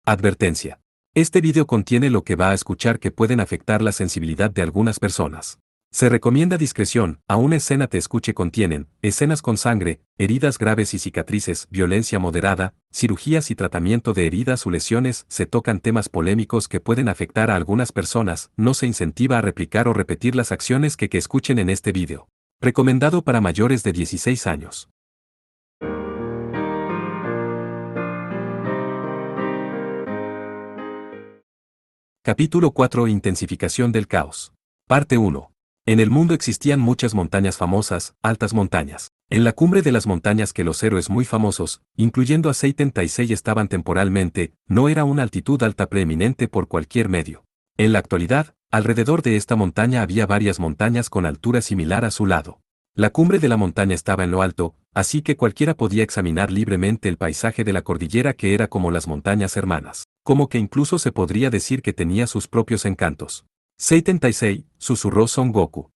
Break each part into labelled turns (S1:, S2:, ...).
S1: Advertencia. Este video contiene lo que va a escuchar que pueden afectar la sensibilidad de algunas personas. Se recomienda discreción, aún escena te escuche contienen, escenas con sangre, heridas graves y cicatrices, violencia moderada, cirugías y tratamiento de heridas o lesiones, se tocan temas polémicos que pueden afectar a algunas personas, no se incentiva a replicar o repetir las acciones que escuchen en este video. Recomendado para mayores de 16 años. Capítulo 4 Intensificación del caos. Parte 1. En el mundo existían muchas montañas famosas, altas montañas. En la cumbre de las montañas que los héroes muy famosos, incluyendo a 76 estaban temporalmente, no era una altitud alta preeminente por cualquier medio. En la actualidad, alrededor de esta montaña había varias montañas con altura similar a su lado. La cumbre de la montaña estaba en lo alto, así que cualquiera podía examinar libremente el paisaje de la cordillera que era como las montañas hermanas, como que incluso se podría decir que tenía sus propios encantos. 76, susurró Son Goku.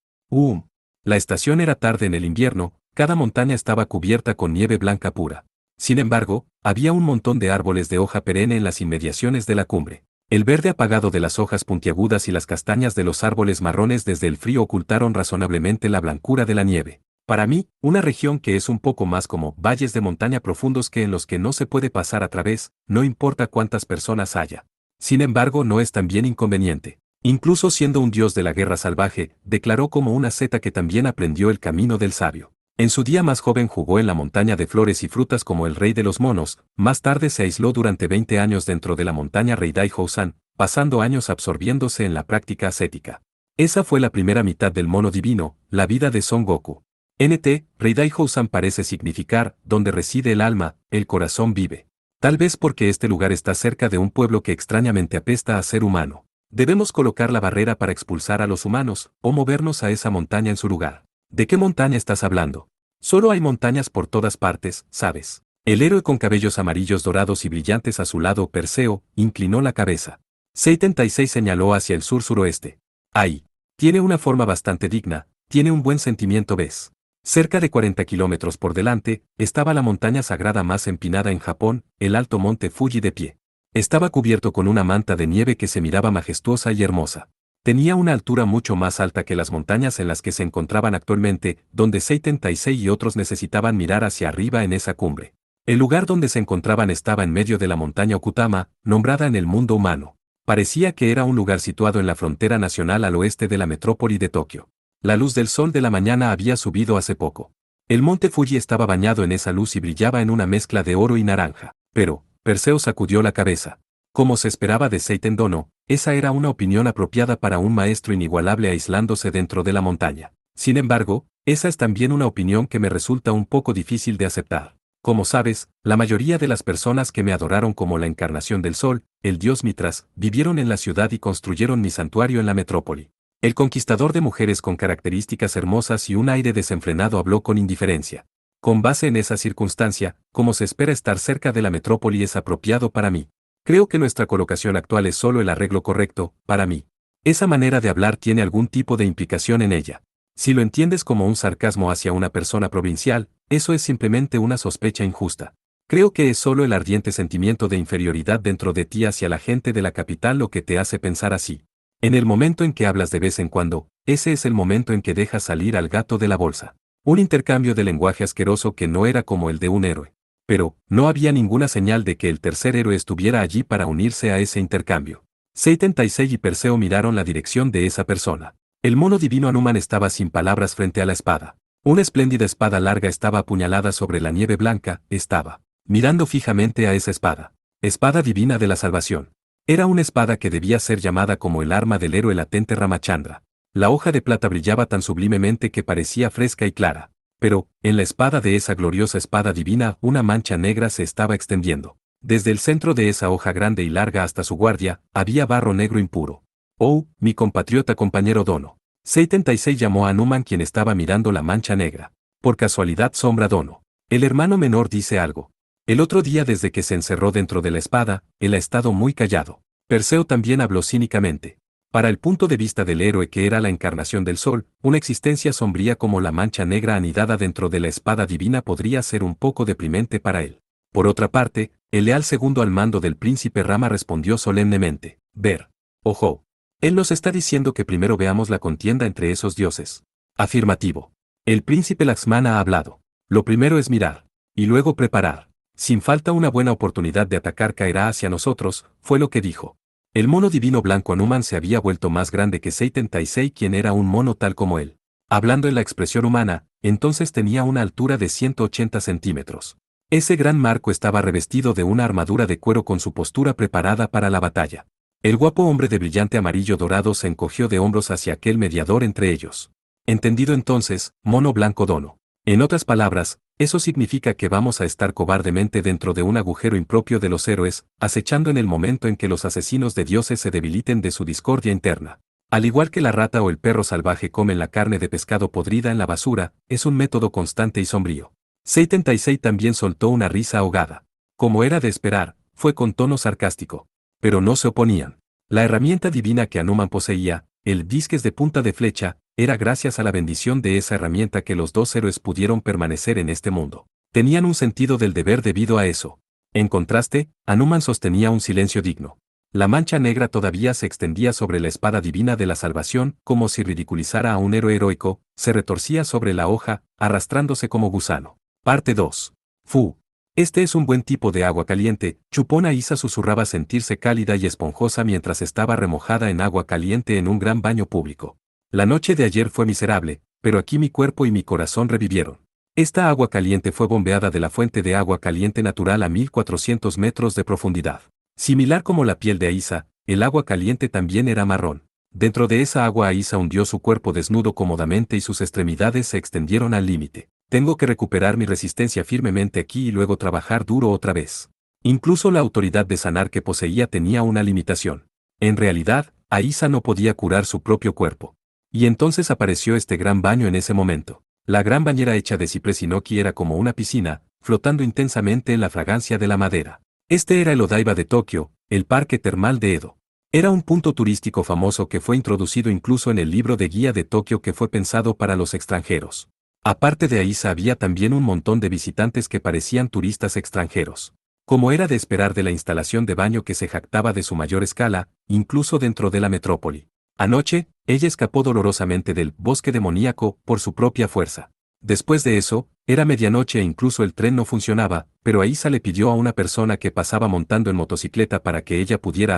S1: La estación era tarde en el invierno, cada montaña estaba cubierta con nieve blanca pura. Sin embargo, había un montón de árboles de hoja perenne en las inmediaciones de la cumbre. El verde apagado de las hojas puntiagudas y las castañas de los árboles marrones desde el frío ocultaron razonablemente la blancura de la nieve. Para mí, una región que es un poco más como valles de montaña profundos que en los que no se puede pasar a través, no importa cuántas personas haya. Sin embargo, no es también inconveniente. Incluso siendo un dios de la guerra salvaje, declaró como una zeta que también aprendió el camino del sabio. En su día más joven jugó en la montaña de flores y frutas como el rey de los monos, más tarde se aisló durante 20 años dentro de la montaña Reidai Housan, pasando años absorbiéndose en la práctica ascética. Esa fue la primera mitad del mono divino, la vida de Son Goku. Reidai Housan parece significar, donde reside el alma, el corazón vive. Tal vez porque este lugar está cerca de un pueblo que extrañamente apesta a ser humano. Debemos colocar la barrera para expulsar a los humanos, o movernos a esa montaña en su lugar. ¿De qué montaña estás hablando? Solo hay montañas por todas partes, ¿sabes? El héroe con cabellos amarillos dorados y brillantes a su lado, Perseo, inclinó la cabeza. 76 señaló hacia el sur-suroeste. Ahí. Tiene una forma bastante digna, tiene un buen sentimiento, ¿ves? Cerca de 40 kilómetros por delante, estaba la montaña sagrada más empinada en Japón, el alto monte Fuji de pie. Estaba cubierto con una manta de nieve que se miraba majestuosa y hermosa. Tenía una altura mucho más alta que las montañas en las que se encontraban actualmente, donde 76 y otros necesitaban mirar hacia arriba en esa cumbre. El lugar donde se encontraban estaba en medio de la montaña Okutama, nombrada en el mundo humano. Parecía que era un lugar situado en la frontera nacional al oeste de la metrópoli de Tokio. La luz del sol de la mañana había subido hace poco. El monte Fuji estaba bañado en esa luz y brillaba en una mezcla de oro y naranja. Pero, Perseo sacudió la cabeza. Como se esperaba de Seiten Dono, esa era una opinión apropiada para un maestro inigualable aislándose dentro de la montaña. Sin embargo, esa es también una opinión que me resulta un poco difícil de aceptar. Como sabes, la mayoría de las personas que me adoraron como la encarnación del sol, el dios Mitras, vivieron en la ciudad y construyeron mi santuario en la metrópoli. El conquistador de mujeres con características hermosas y un aire desenfrenado habló con indiferencia. Con base en esa circunstancia, como se espera estar cerca de la metrópoli es apropiado para mí. Creo que nuestra colocación actual es solo el arreglo correcto, para mí. Esa manera de hablar tiene algún tipo de implicación en ella. Si lo entiendes como un sarcasmo hacia una persona provincial, eso es simplemente una sospecha injusta. Creo que es solo el ardiente sentimiento de inferioridad dentro de ti hacia la gente de la capital lo que te hace pensar así. En el momento en que hablas de vez en cuando, ese es el momento en que dejas salir al gato de la bolsa. Un intercambio de lenguaje asqueroso que no era como el de un héroe. Pero, no había ninguna señal de que el tercer héroe estuviera allí para unirse a ese intercambio. 76 y Perseo miraron la dirección de esa persona. El mono divino Hanuman estaba sin palabras frente a la espada. Una espléndida espada larga estaba apuñalada sobre la nieve blanca, estaba mirando fijamente a esa espada. Espada divina de la salvación. Era una espada que debía ser llamada como el arma del héroe latente Ramachandra. La hoja de plata brillaba tan sublimemente que parecía fresca y clara. Pero, en la espada de esa gloriosa espada divina, una mancha negra se estaba extendiendo. Desde el centro de esa hoja grande y larga hasta su guardia, había barro negro impuro. Oh, mi compatriota compañero Dono. 76 llamó a Hanuman quien estaba mirando la mancha negra. Por casualidad Sombra Dono. El hermano menor dice algo. El otro día desde que se encerró dentro de la espada, él ha estado muy callado. Perseo también habló cínicamente. Para el punto de vista del héroe que era la encarnación del sol, una existencia sombría como la mancha negra anidada dentro de la espada divina podría ser un poco deprimente para él. Por otra parte, El leal segundo al mando del príncipe Rama respondió solemnemente, ver. Ojo. Él nos está diciendo que primero veamos la contienda entre esos dioses. Afirmativo. El príncipe Laxmana ha hablado. Lo primero es mirar. Y luego preparar. Sin falta una buena oportunidad de atacar caerá hacia nosotros, fue lo que dijo. El mono divino blanco Hanuman se había vuelto más grande que 76, quien era un mono tal como él. Hablando en la expresión humana, entonces tenía una altura de 180 centímetros. Ese gran marco estaba revestido de una armadura de cuero con su postura preparada para la batalla. El guapo hombre de brillante amarillo dorado se encogió de hombros hacia aquel mediador entre ellos. Entendido entonces, mono blanco dono. En otras palabras, eso significa que vamos a estar cobardemente dentro de un agujero impropio de los héroes, acechando en el momento en que los asesinos de dioses se debiliten de su discordia interna. Al igual que la rata o el perro salvaje comen la carne de pescado podrida en la basura, es un método constante y sombrío. 76 también soltó una risa ahogada. Como era de esperar, fue con tono sarcástico. Pero no se oponían. La herramienta divina que Hanuman poseía, el disques de punta de flecha, era gracias a la bendición de esa herramienta que los dos héroes pudieron permanecer en este mundo. Tenían un sentido del deber debido a eso. En contraste, Hanuman sostenía un silencio digno. La mancha negra todavía se extendía sobre la espada divina de la salvación, como si ridiculizara a un héroe heroico, se retorcía sobre la hoja, arrastrándose como gusano. Parte 2. Fu. Este es un buen tipo de agua caliente, Chupona Isa susurraba sentirse cálida y esponjosa mientras estaba remojada en agua caliente en un gran baño público. La noche de ayer fue miserable, pero aquí mi cuerpo y mi corazón revivieron. Esta agua caliente fue bombeada de la fuente de agua caliente natural a 1400 metros de profundidad. Similar como la piel de Aisa, el agua caliente también era marrón. Dentro de esa agua Aisa hundió su cuerpo desnudo cómodamente y sus extremidades se extendieron al límite. Tengo que recuperar mi resistencia firmemente aquí y luego trabajar duro otra vez. Incluso la autoridad de sanar que poseía tenía una limitación. En realidad, Aisa no podía curar su propio cuerpo. Y entonces apareció este gran baño en ese momento. La gran bañera hecha de ciprés inoki era como una piscina, flotando intensamente en la fragancia de la madera. Este era el Odaiba de Tokio, el parque termal de Edo. Era un punto turístico famoso que fue introducido incluso en el libro de guía de Tokio que fue pensado para los extranjeros. Aparte de Aisa había también un montón de visitantes que parecían turistas extranjeros. Como era de esperar de la instalación de baño que se jactaba de su mayor escala, incluso dentro de la metrópoli. Anoche, ella escapó dolorosamente del bosque demoníaco por su propia fuerza. Después de eso, era medianoche e incluso el tren no funcionaba, pero Aisa le pidió a una persona que pasaba montando en motocicleta para que ella pudiera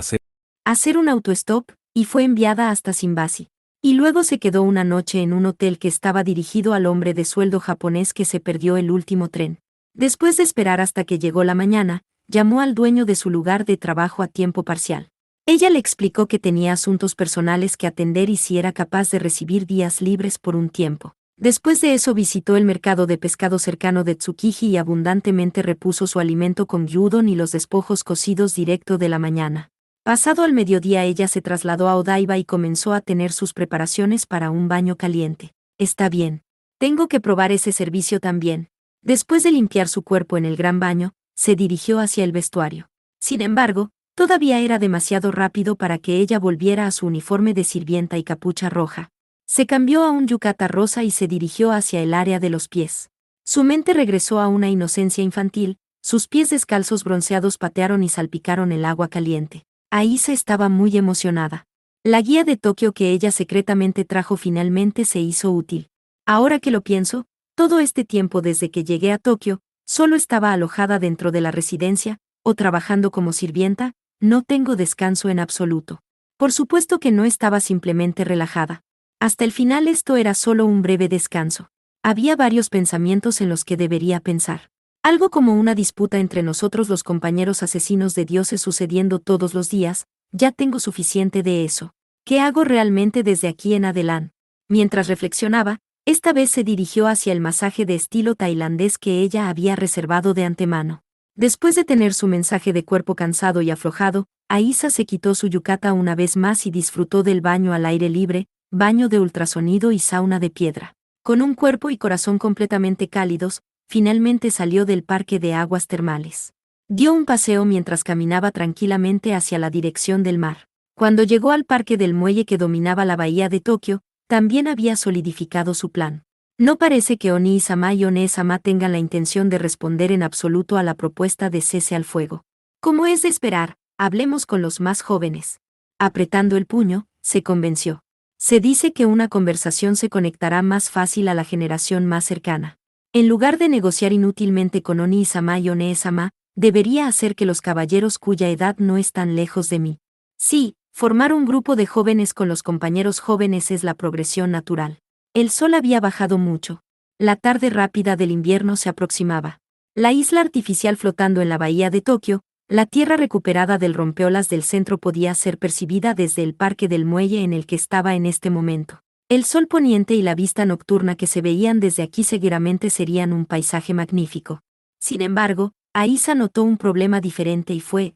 S1: hacer
S2: un autostop, y fue enviada hasta Simbasi. Y luego se quedó una noche en un hotel que estaba dirigido al hombre de sueldo japonés que se perdió el último tren. Después de esperar hasta que llegó la mañana, llamó al dueño de su lugar de trabajo a tiempo parcial. Ella le explicó que tenía asuntos personales que atender y si era capaz de recibir días libres por un tiempo. Después de eso visitó el mercado de pescado cercano de Tsukiji y abundantemente repuso su alimento con gyudon y los despojos cocidos directo de la mañana. Pasado al mediodía ella se trasladó a Odaiba y comenzó a tener sus preparaciones para un baño caliente. Está bien. Tengo que probar ese servicio también. Después de limpiar su cuerpo en el gran baño, se dirigió hacia el vestuario. Sin embargo, todavía era demasiado rápido para que ella volviera a su uniforme de sirvienta y capucha roja. Se cambió a un yukata rosa y se dirigió hacia el área de los pies. Su mente regresó a una inocencia infantil, sus pies descalzos bronceados patearon y salpicaron el agua caliente. Aisa estaba muy emocionada. La guía de Tokio que ella secretamente trajo finalmente se hizo útil. Ahora que lo pienso, todo este tiempo desde que llegué a Tokio, solo estaba alojada dentro de la residencia, o trabajando como sirvienta, no tengo descanso en absoluto. Por supuesto que no estaba simplemente relajada. Hasta el final esto era solo un breve descanso. Había varios pensamientos en los que debería pensar. Algo como una disputa entre nosotros los compañeros asesinos de dioses sucediendo todos los días, ya tengo suficiente de eso. ¿Qué hago realmente desde aquí en adelante? Mientras reflexionaba, esta vez se dirigió hacia el masaje de estilo tailandés que ella había reservado de antemano. Después de tener su mensaje de cuerpo cansado y aflojado, Aisa se quitó su yukata una vez más y disfrutó del baño al aire libre, baño de ultrasonido y sauna de piedra. Con un cuerpo y corazón completamente cálidos, finalmente salió del parque de aguas termales. Dio un paseo mientras caminaba tranquilamente hacia la dirección del mar. Cuando llegó al parque del muelle que dominaba la bahía de Tokio, también había solidificado su plan. No parece que Oni-sama y One-sama tengan la intención de responder en absoluto a la propuesta de cese al fuego. Como es de esperar, hablemos con los más jóvenes. Apretando el puño, se convenció. Se dice que una conversación se conectará más fácil a la generación más cercana. En lugar de negociar inútilmente con Oni-sama y One-sama, debería hacer que los caballeros cuya edad no es tan lejos de mí. Sí, formar un grupo de jóvenes con los compañeros jóvenes es la progresión natural. El sol había bajado mucho. La tarde rápida del invierno se aproximaba. La isla artificial flotando en la bahía de Tokio, la tierra recuperada del rompeolas del centro podía ser percibida desde el parque del muelle en el que estaba en este momento. El sol poniente y la vista nocturna que se veían desde aquí seguramente serían un paisaje magnífico. Sin embargo, Aisa notó un problema diferente y fue,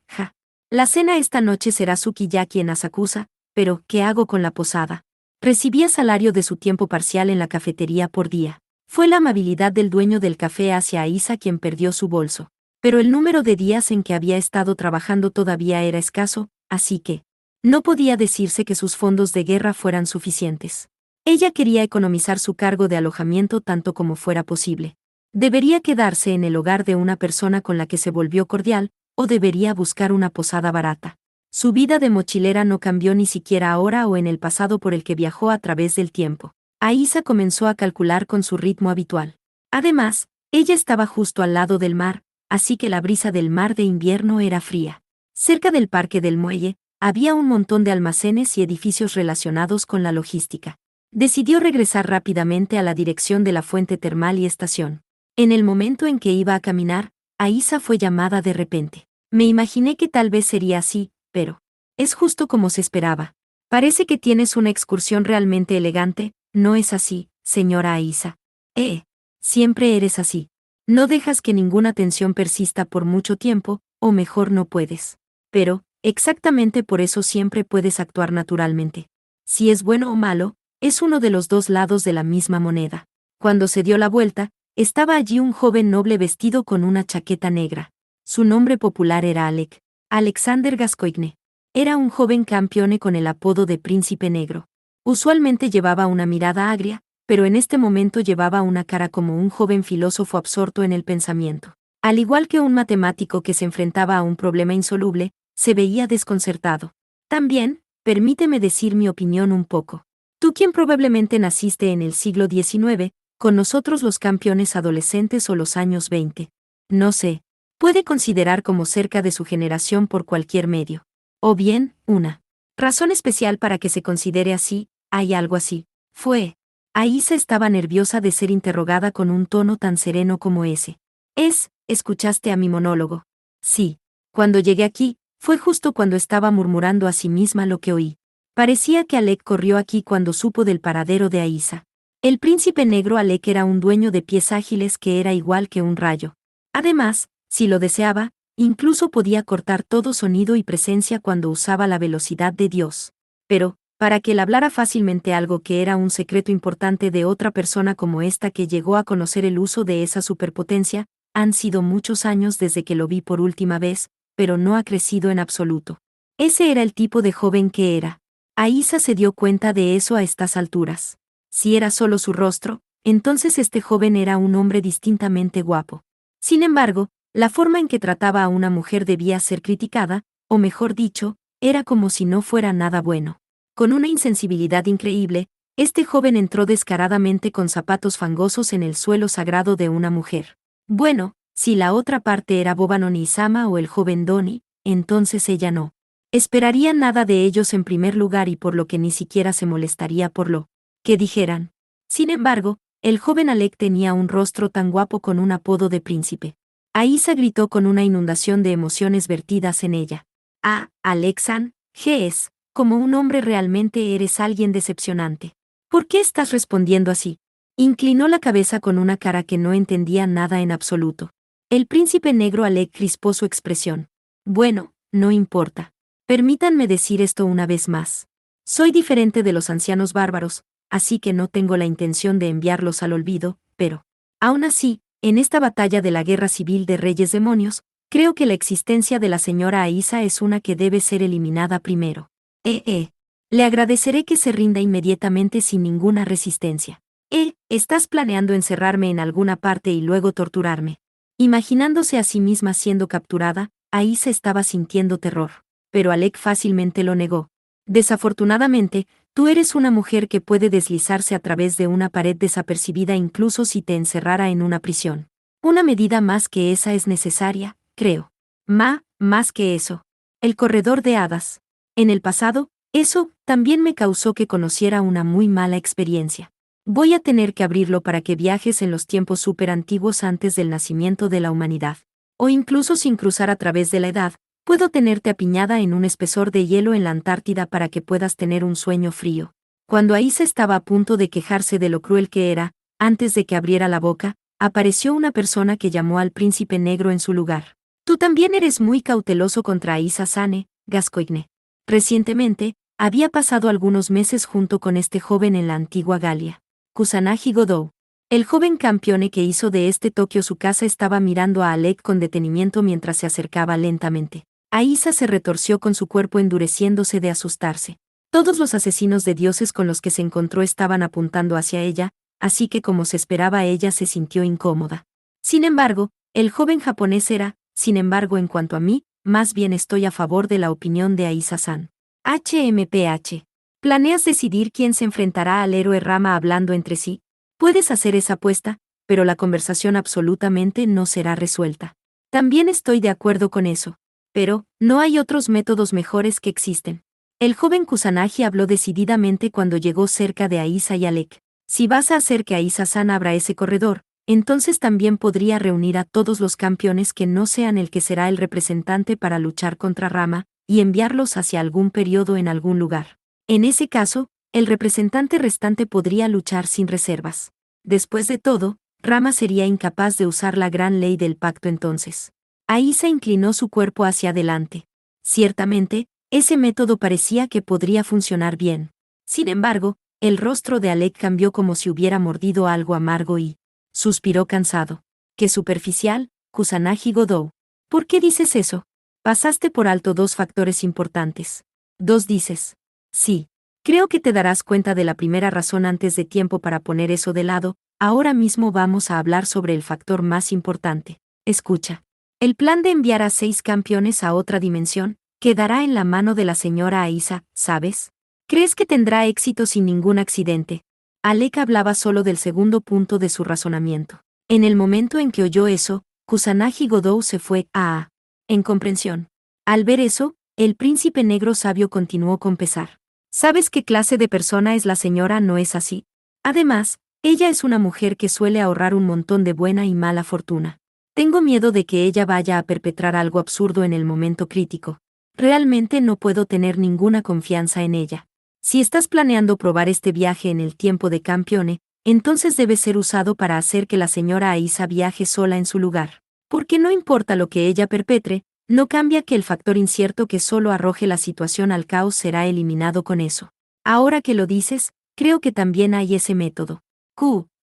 S2: la cena esta noche será sukiyaki en Asakusa, pero ¿qué hago con la posada? Recibía salario de su tiempo parcial en la cafetería por día. Fue la amabilidad del dueño del café hacia Aisa quien perdió su bolso. Pero el número de días en que había estado trabajando todavía era escaso, así que no podía decirse que sus fondos de guerra fueran suficientes. Ella quería economizar su cargo de alojamiento tanto como fuera posible. Debería quedarse en el hogar de una persona con la que se volvió cordial, o debería buscar una posada barata. Su vida de mochilera no cambió ni siquiera ahora o en el pasado por el que viajó a través del tiempo. Aisa comenzó a calcular con su ritmo habitual. Además, ella estaba justo al lado del mar, así que la brisa del mar de invierno era fría. Cerca del parque del muelle, había un montón de almacenes y edificios relacionados con la logística. Decidió regresar rápidamente a la dirección de la fuente termal y estación. En el momento en que iba a caminar, Aisa fue llamada de repente. Me imaginé que tal vez sería así, pero es justo como se esperaba. Parece que tienes una excursión realmente elegante, ¿no es así, señora Aisa? Siempre eres así. No dejas que ninguna tensión persista por mucho tiempo, o mejor no puedes. Pero, exactamente por eso siempre puedes actuar naturalmente. Si es bueno o malo, es uno de los dos lados de la misma moneda. Cuando se dio la vuelta, estaba allí un joven noble vestido con una chaqueta negra. Su nombre popular era Alexander Gascoigne. Era un joven campione con el apodo de Príncipe Negro. Usualmente llevaba una mirada agria, pero en este momento llevaba una cara como un joven filósofo absorto en el pensamiento. Al igual que un matemático que se enfrentaba a un problema insoluble, se veía desconcertado. También, permíteme decir mi opinión un poco. Tú quien probablemente naciste en el siglo XIX, con nosotros los campeones adolescentes o los años 20. No sé. Puede considerar como cerca de su generación por cualquier medio. O bien, una razón especial para que se considere así, hay algo así. Aisa estaba nerviosa de ser interrogada con un tono tan sereno como ese. ¿Escuchaste a mi monólogo? Sí. Cuando llegué aquí, fue justo cuando estaba murmurando a sí misma lo que oí. Parecía que Alec corrió aquí cuando supo del paradero de Aisa. El príncipe negro Alec era un dueño de pies ágiles que era igual que un rayo. Además, si lo deseaba, incluso podía cortar todo sonido y presencia cuando usaba la velocidad de Dios. Pero, para que él hablara fácilmente algo que era un secreto importante de otra persona como esta que llegó a conocer el uso de esa superpotencia, han sido muchos años desde que lo vi por última vez, pero no ha crecido en absoluto. Ese era el tipo de joven que era. Aisa se dio cuenta de eso a estas alturas. Si era solo su rostro, entonces este joven era un hombre distintamente guapo. Sin embargo, la forma en que trataba a una mujer debía ser criticada, o mejor dicho, era como si no fuera nada bueno. Con una insensibilidad increíble, este joven entró descaradamente con zapatos fangosos en el suelo sagrado de una mujer. Bueno, si la otra parte era Boba no Nisama o el joven Doni, entonces ella no esperaría nada de ellos en primer lugar y por lo que ni siquiera se molestaría por lo que dijeran. Sin embargo, el joven Alec tenía un rostro tan guapo con un apodo de príncipe. Aisa gritó con una inundación de emociones vertidas en ella. Alexan, como un hombre realmente eres alguien decepcionante. ¿Por qué estás respondiendo así? Inclinó la cabeza con una cara que no entendía nada en absoluto. El príncipe negro Alec crispó su expresión. Bueno, no importa. Permítanme decir esto una vez más. Soy diferente de los ancianos bárbaros, así que no tengo la intención de enviarlos al olvido, pero, aún así, en esta batalla de la guerra civil de Reyes Demonios, creo que la existencia de la señora Aisa es una que debe ser eliminada primero. Le agradeceré que se rinda inmediatamente sin ninguna resistencia. Estás planeando encerrarme en alguna parte y luego torturarme. Imaginándose a sí misma siendo capturada, Aisa estaba sintiendo terror. Pero Alec fácilmente lo negó. Desafortunadamente, tú eres una mujer que puede deslizarse a través de una pared desapercibida incluso si te encerrara en una prisión. Una medida más que esa es necesaria, creo. Más que eso. El corredor de hadas. En el pasado, eso también me causó que conociera una muy mala experiencia. Voy a tener que abrirlo para que viajes en los tiempos súper antiguos antes del nacimiento de la humanidad. O incluso sin cruzar a través de la edad, puedo tenerte apiñada en un espesor de hielo en la Antártida para que puedas tener un sueño frío. Cuando Aisa estaba a punto de quejarse de lo cruel que era, antes de que abriera la boca, apareció una persona que llamó al príncipe negro en su lugar. Tú también eres muy cauteloso contra Aisa Sane, Gascoigne. Recientemente, había pasado algunos meses junto con este joven en la antigua Galia. Kusanagi Godou. El joven campione que hizo de este Tokio su casa estaba mirando a Alec con detenimiento mientras se acercaba lentamente. Aisa se retorció con su cuerpo endureciéndose de asustarse. Todos los asesinos de dioses con los que se encontró estaban apuntando hacia ella, así que como se esperaba ella se sintió incómoda. Sin embargo, el joven japonés era, en cuanto a mí, más bien estoy a favor de la opinión de Aisa-san. HMPH. ¿Planeas decidir quién se enfrentará al héroe Rama hablando entre sí? Puedes hacer esa apuesta, pero la conversación absolutamente no será resuelta. También estoy de acuerdo con eso. Pero, no hay otros métodos mejores que existen. El joven Kusanagi habló decididamente cuando llegó cerca de Aisa y Alec. Si vas a hacer que Aisa-san abra ese corredor, entonces también podría reunir a todos los campeones que no sean el que será el representante para luchar contra Rama, y enviarlos hacia algún periodo en algún lugar. En ese caso, el representante restante podría luchar sin reservas. Después de todo, Rama sería incapaz de usar la gran ley del pacto entonces. Aisa inclinó su cuerpo hacia adelante. Ciertamente, ese método parecía que podría funcionar bien. Sin embargo, el rostro de Alec cambió como si hubiera mordido algo amargo y suspiró cansado. ¡Qué superficial, Kusanagi Godou! ¿Por qué dices eso? Pasaste por alto dos factores importantes. Dos dices. Sí. Creo que te darás cuenta de la primera razón antes de tiempo para poner eso de lado. Ahora mismo vamos a hablar sobre el factor más importante. Escucha. El plan de enviar a 6 campeones a otra dimensión quedará en la mano de la señora Aisa, ¿sabes? ¿Crees que tendrá éxito sin ningún accidente? Alec hablaba solo del segundo punto de su razonamiento. En el momento en que oyó eso, Kusanagi Godou se fue en comprensión. Al ver eso, el príncipe negro sabio continuó con pesar. ¿Sabes qué clase de persona es la señora? ¿No es así? Además, ella es una mujer que suele ahorrar un montón de buena y mala fortuna. Tengo miedo de que ella vaya a perpetrar algo absurdo en el momento crítico. Realmente no puedo tener ninguna confianza en ella. Si estás planeando probar este viaje en el tiempo de Campione, entonces debe ser usado para hacer que la señora Aisa viaje sola en su lugar. Porque no importa lo que ella perpetre, no cambia que el factor incierto que solo arroje la situación al caos será eliminado con eso. Ahora que lo dices, creo que también hay ese método.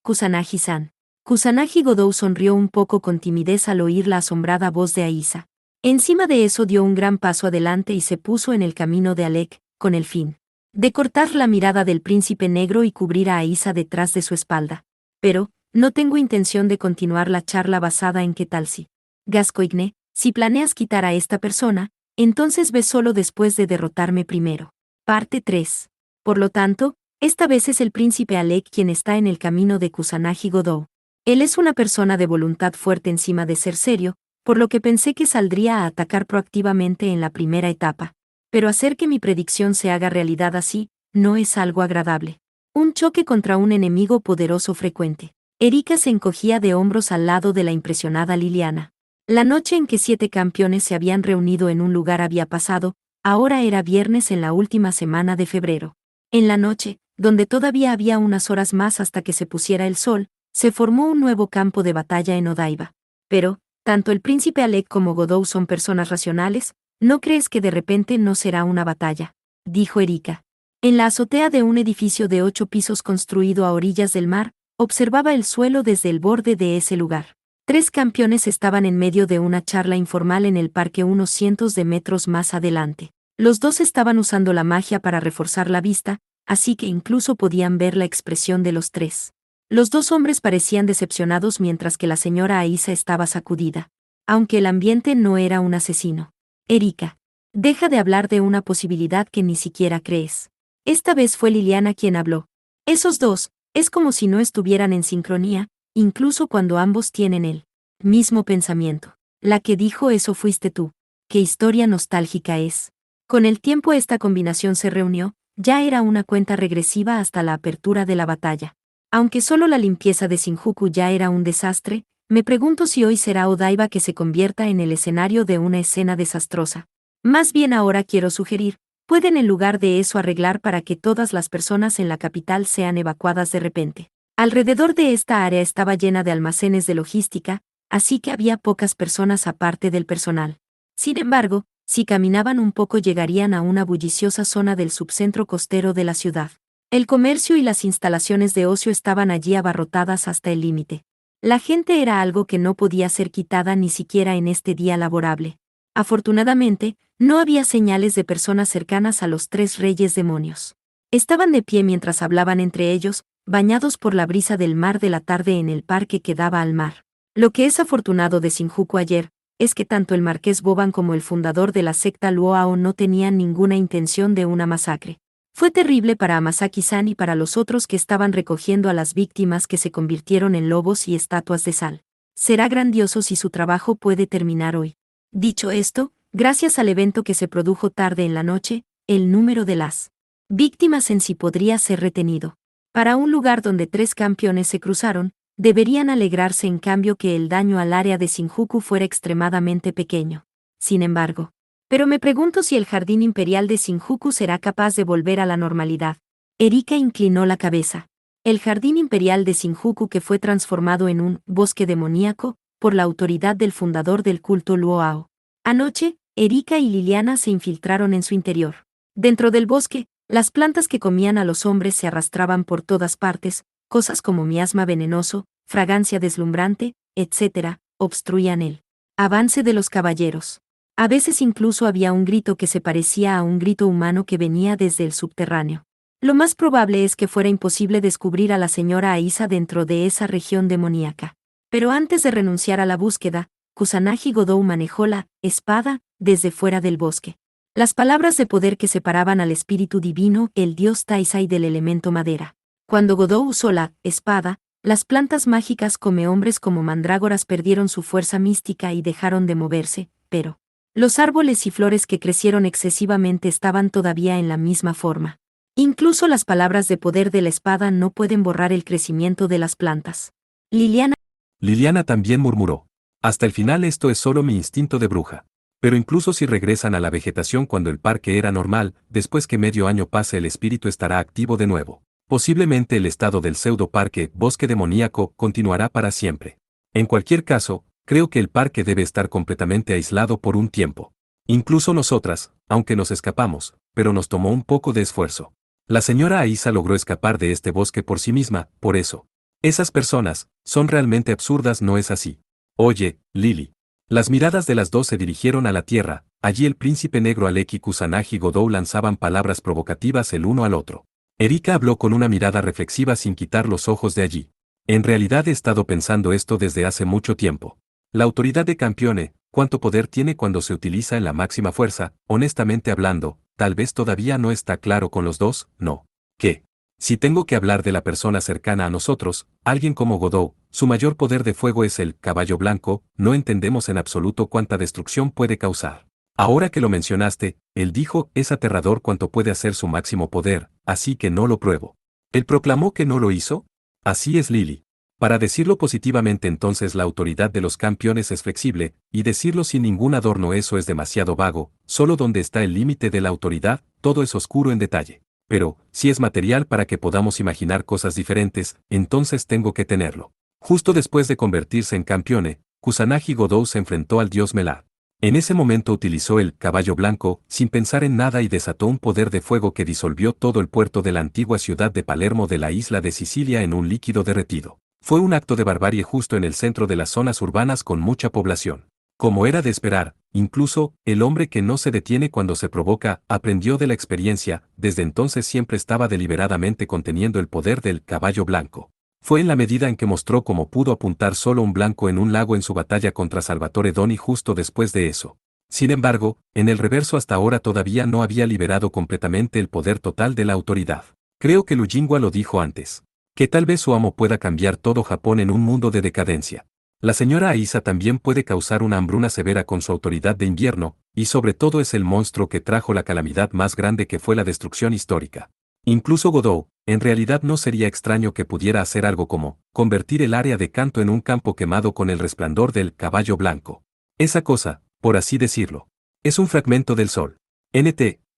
S2: Kusanagi-san. Kusanagi Godou sonrió un poco con timidez al oír la asombrada voz de Aisa. Encima de eso dio un gran paso adelante y se puso en el camino de Alec, con el fin de cortar la mirada del príncipe negro y cubrir a Aisa detrás de su espalda. Pero, no tengo intención de continuar la charla basada en qué tal si. Gascoigne, si planeas quitar a esta persona, entonces ve solo después de derrotarme primero. Parte 3. Por lo tanto, esta vez es el príncipe Alec quien está en el camino de Kusanagi Godou. Él es una persona de voluntad fuerte encima de ser serio, por lo que pensé que saldría a atacar proactivamente en la primera etapa. Pero hacer que mi predicción se haga realidad así, no es algo agradable. Un choque contra un enemigo poderoso frecuente. Erika se encogía de hombros al lado de la impresionada Liliana. La noche en que 7 campeones se habían reunido en un lugar había pasado, ahora era viernes en la última semana de febrero. En la noche, donde todavía había unas horas más hasta que se pusiera el sol, se formó un nuevo campo de batalla en Odaiba. Pero, tanto el príncipe Alec como Godou son personas racionales, ¿no crees que de repente no será una batalla? Dijo Erika. En la azotea de un edificio de 8 pisos construido a orillas del mar, observaba el suelo desde el borde de ese lugar. 3 campeones estaban en medio de una charla informal en el parque unos cientos de metros más adelante. Los dos estaban usando la magia para reforzar la vista, así que incluso podían ver la expresión de los 3. Los dos hombres parecían decepcionados mientras que la señora Aisa estaba sacudida. Aunque el ambiente no era un asesino. Erika, deja de hablar de una posibilidad que ni siquiera crees. Esta vez fue Liliana quien habló. Esos dos, es como si no estuvieran en sincronía, incluso cuando ambos tienen el mismo pensamiento. La que dijo eso fuiste tú. ¿Qué historia nostálgica es? Con el tiempo esta combinación se reunió, ya era una cuenta regresiva hasta la apertura de la batalla. Aunque solo la limpieza de Shinjuku ya era un desastre, me pregunto si hoy será Odaiba que se convierta en el escenario de una escena desastrosa. Más bien ahora quiero sugerir, pueden en lugar de eso arreglar para que todas las personas en la capital sean evacuadas de repente. Alrededor de esta área estaba llena de almacenes de logística, así que había pocas personas aparte del personal. Sin embargo, si caminaban un poco llegarían a una bulliciosa zona del subcentro costero de la ciudad. El comercio y las instalaciones de ocio estaban allí abarrotadas hasta el límite. La gente era algo que no podía ser quitada ni siquiera en este día laborable. Afortunadamente, no había señales de personas cercanas a los tres reyes demonios. Estaban de pie mientras hablaban entre ellos, bañados por la brisa del mar de la tarde en el parque que daba al mar. Lo que es afortunado de Shinjuku ayer, es que tanto el marqués Boban como el fundador de la secta Luoao no tenían ninguna intención de una masacre. Fue terrible para Amasaki-san y para los otros que estaban recogiendo a las víctimas que se convirtieron en lobos y estatuas de sal. Será grandioso si su trabajo puede terminar hoy. Dicho esto, gracias al evento que se produjo tarde en la noche, el número de las víctimas en sí podría ser retenido. Para un lugar donde tres campeones se cruzaron, deberían alegrarse en cambio que el daño al área de Shinjuku fuera extremadamente pequeño. Sin embargo, pero me pregunto si el jardín imperial de Shinjuku será capaz de volver a la normalidad. Erika inclinó la cabeza. El jardín imperial de Shinjuku que fue transformado en un bosque demoníaco por la autoridad del fundador del culto Luoao. Anoche, Erika y Liliana se infiltraron en su interior. Dentro del bosque, las plantas que comían a los hombres se arrastraban por todas partes, cosas como miasma venenoso, fragancia deslumbrante, etc., obstruían el avance de los caballeros. A veces incluso había un grito que se parecía a un grito humano que venía desde el subterráneo. Lo más probable es que fuera imposible descubrir a la señora Aisa dentro de esa región demoníaca. Pero antes de renunciar a la búsqueda, Kusanagi Godou manejó la espada desde fuera del bosque. Las palabras de poder que separaban al espíritu divino, el dios Taisai del elemento madera. Cuando Godou usó la espada, las plantas mágicas come hombres como mandrágoras perdieron su fuerza mística y dejaron de moverse, pero los árboles y flores que crecieron excesivamente estaban todavía en la misma forma. Incluso las palabras de poder de la espada no pueden borrar el crecimiento de las plantas.
S1: Liliana también murmuró. Hasta el final esto es solo mi instinto de bruja. Pero incluso si regresan a la vegetación cuando el parque era normal, después que medio año pase el espíritu estará activo de nuevo. Posiblemente el estado del pseudo parque, bosque demoníaco, continuará para siempre. En cualquier caso, creo que el parque debe estar completamente aislado por un tiempo. Incluso nosotras, aunque nos escapamos, pero nos tomó un poco de esfuerzo. La señora Aisa logró escapar de este bosque por sí misma, por eso. Esas personas, son realmente absurdas, ¿no es así? Oye, Lily. Las miradas de las dos se dirigieron a la tierra, allí el príncipe negro Aleki y Kusanagi Godou lanzaban palabras provocativas el uno al otro. Erika habló con una mirada reflexiva sin quitar los ojos de allí. En realidad he estado pensando esto desde hace mucho tiempo. La autoridad de Campione, ¿cuánto poder tiene cuando se utiliza en la máxima fuerza? Honestamente hablando, tal vez todavía no está claro con los dos, ¿no? ¿Qué? Si tengo que hablar de la persona cercana a nosotros, alguien como Godou, su mayor poder de fuego es el caballo blanco, no entendemos en absoluto cuánta destrucción puede causar. Ahora que lo mencionaste, él dijo, es aterrador cuánto puede hacer su máximo poder, así que no lo pruebo. ¿Él proclamó que no lo hizo? Así es Lily. Para decirlo positivamente entonces la autoridad de los campeones es flexible, y decirlo sin ningún adorno eso es demasiado vago, solo donde está el límite de la autoridad, todo es oscuro en detalle. Pero, si es material para que podamos imaginar cosas diferentes, entonces tengo que tenerlo. Justo después de convertirse en campeone, Kusanagi Godou se enfrentó al dios Melad. En ese momento utilizó el caballo blanco, sin pensar en nada y desató un poder de fuego que disolvió todo el puerto de la antigua ciudad de Palermo de la isla de Sicilia en un líquido derretido. Fue un acto de barbarie justo en el centro de las zonas urbanas con mucha población. Como era de esperar, incluso, el hombre que no se detiene cuando se provoca, aprendió de la experiencia, desde entonces siempre estaba deliberadamente conteniendo el poder del caballo blanco. Fue en la medida en que mostró cómo pudo apuntar solo un blanco en un lago en su batalla contra Salvatore Doni justo después de eso. Sin embargo, en el reverso hasta ahora todavía no había liberado completamente el poder total de la autoridad. Creo que Lujingwa lo dijo antes. Que tal vez su amo pueda cambiar todo Japón en un mundo de decadencia. La señora Aisa también puede causar una hambruna severa con su autoridad de invierno, y sobre todo es el monstruo que trajo la calamidad más grande que fue la destrucción histórica. Incluso Godot, en realidad no sería extraño que pudiera hacer algo como convertir el área de Kanto en un campo quemado con el resplandor del caballo blanco. Esa cosa, por así decirlo, es un fragmento del sol.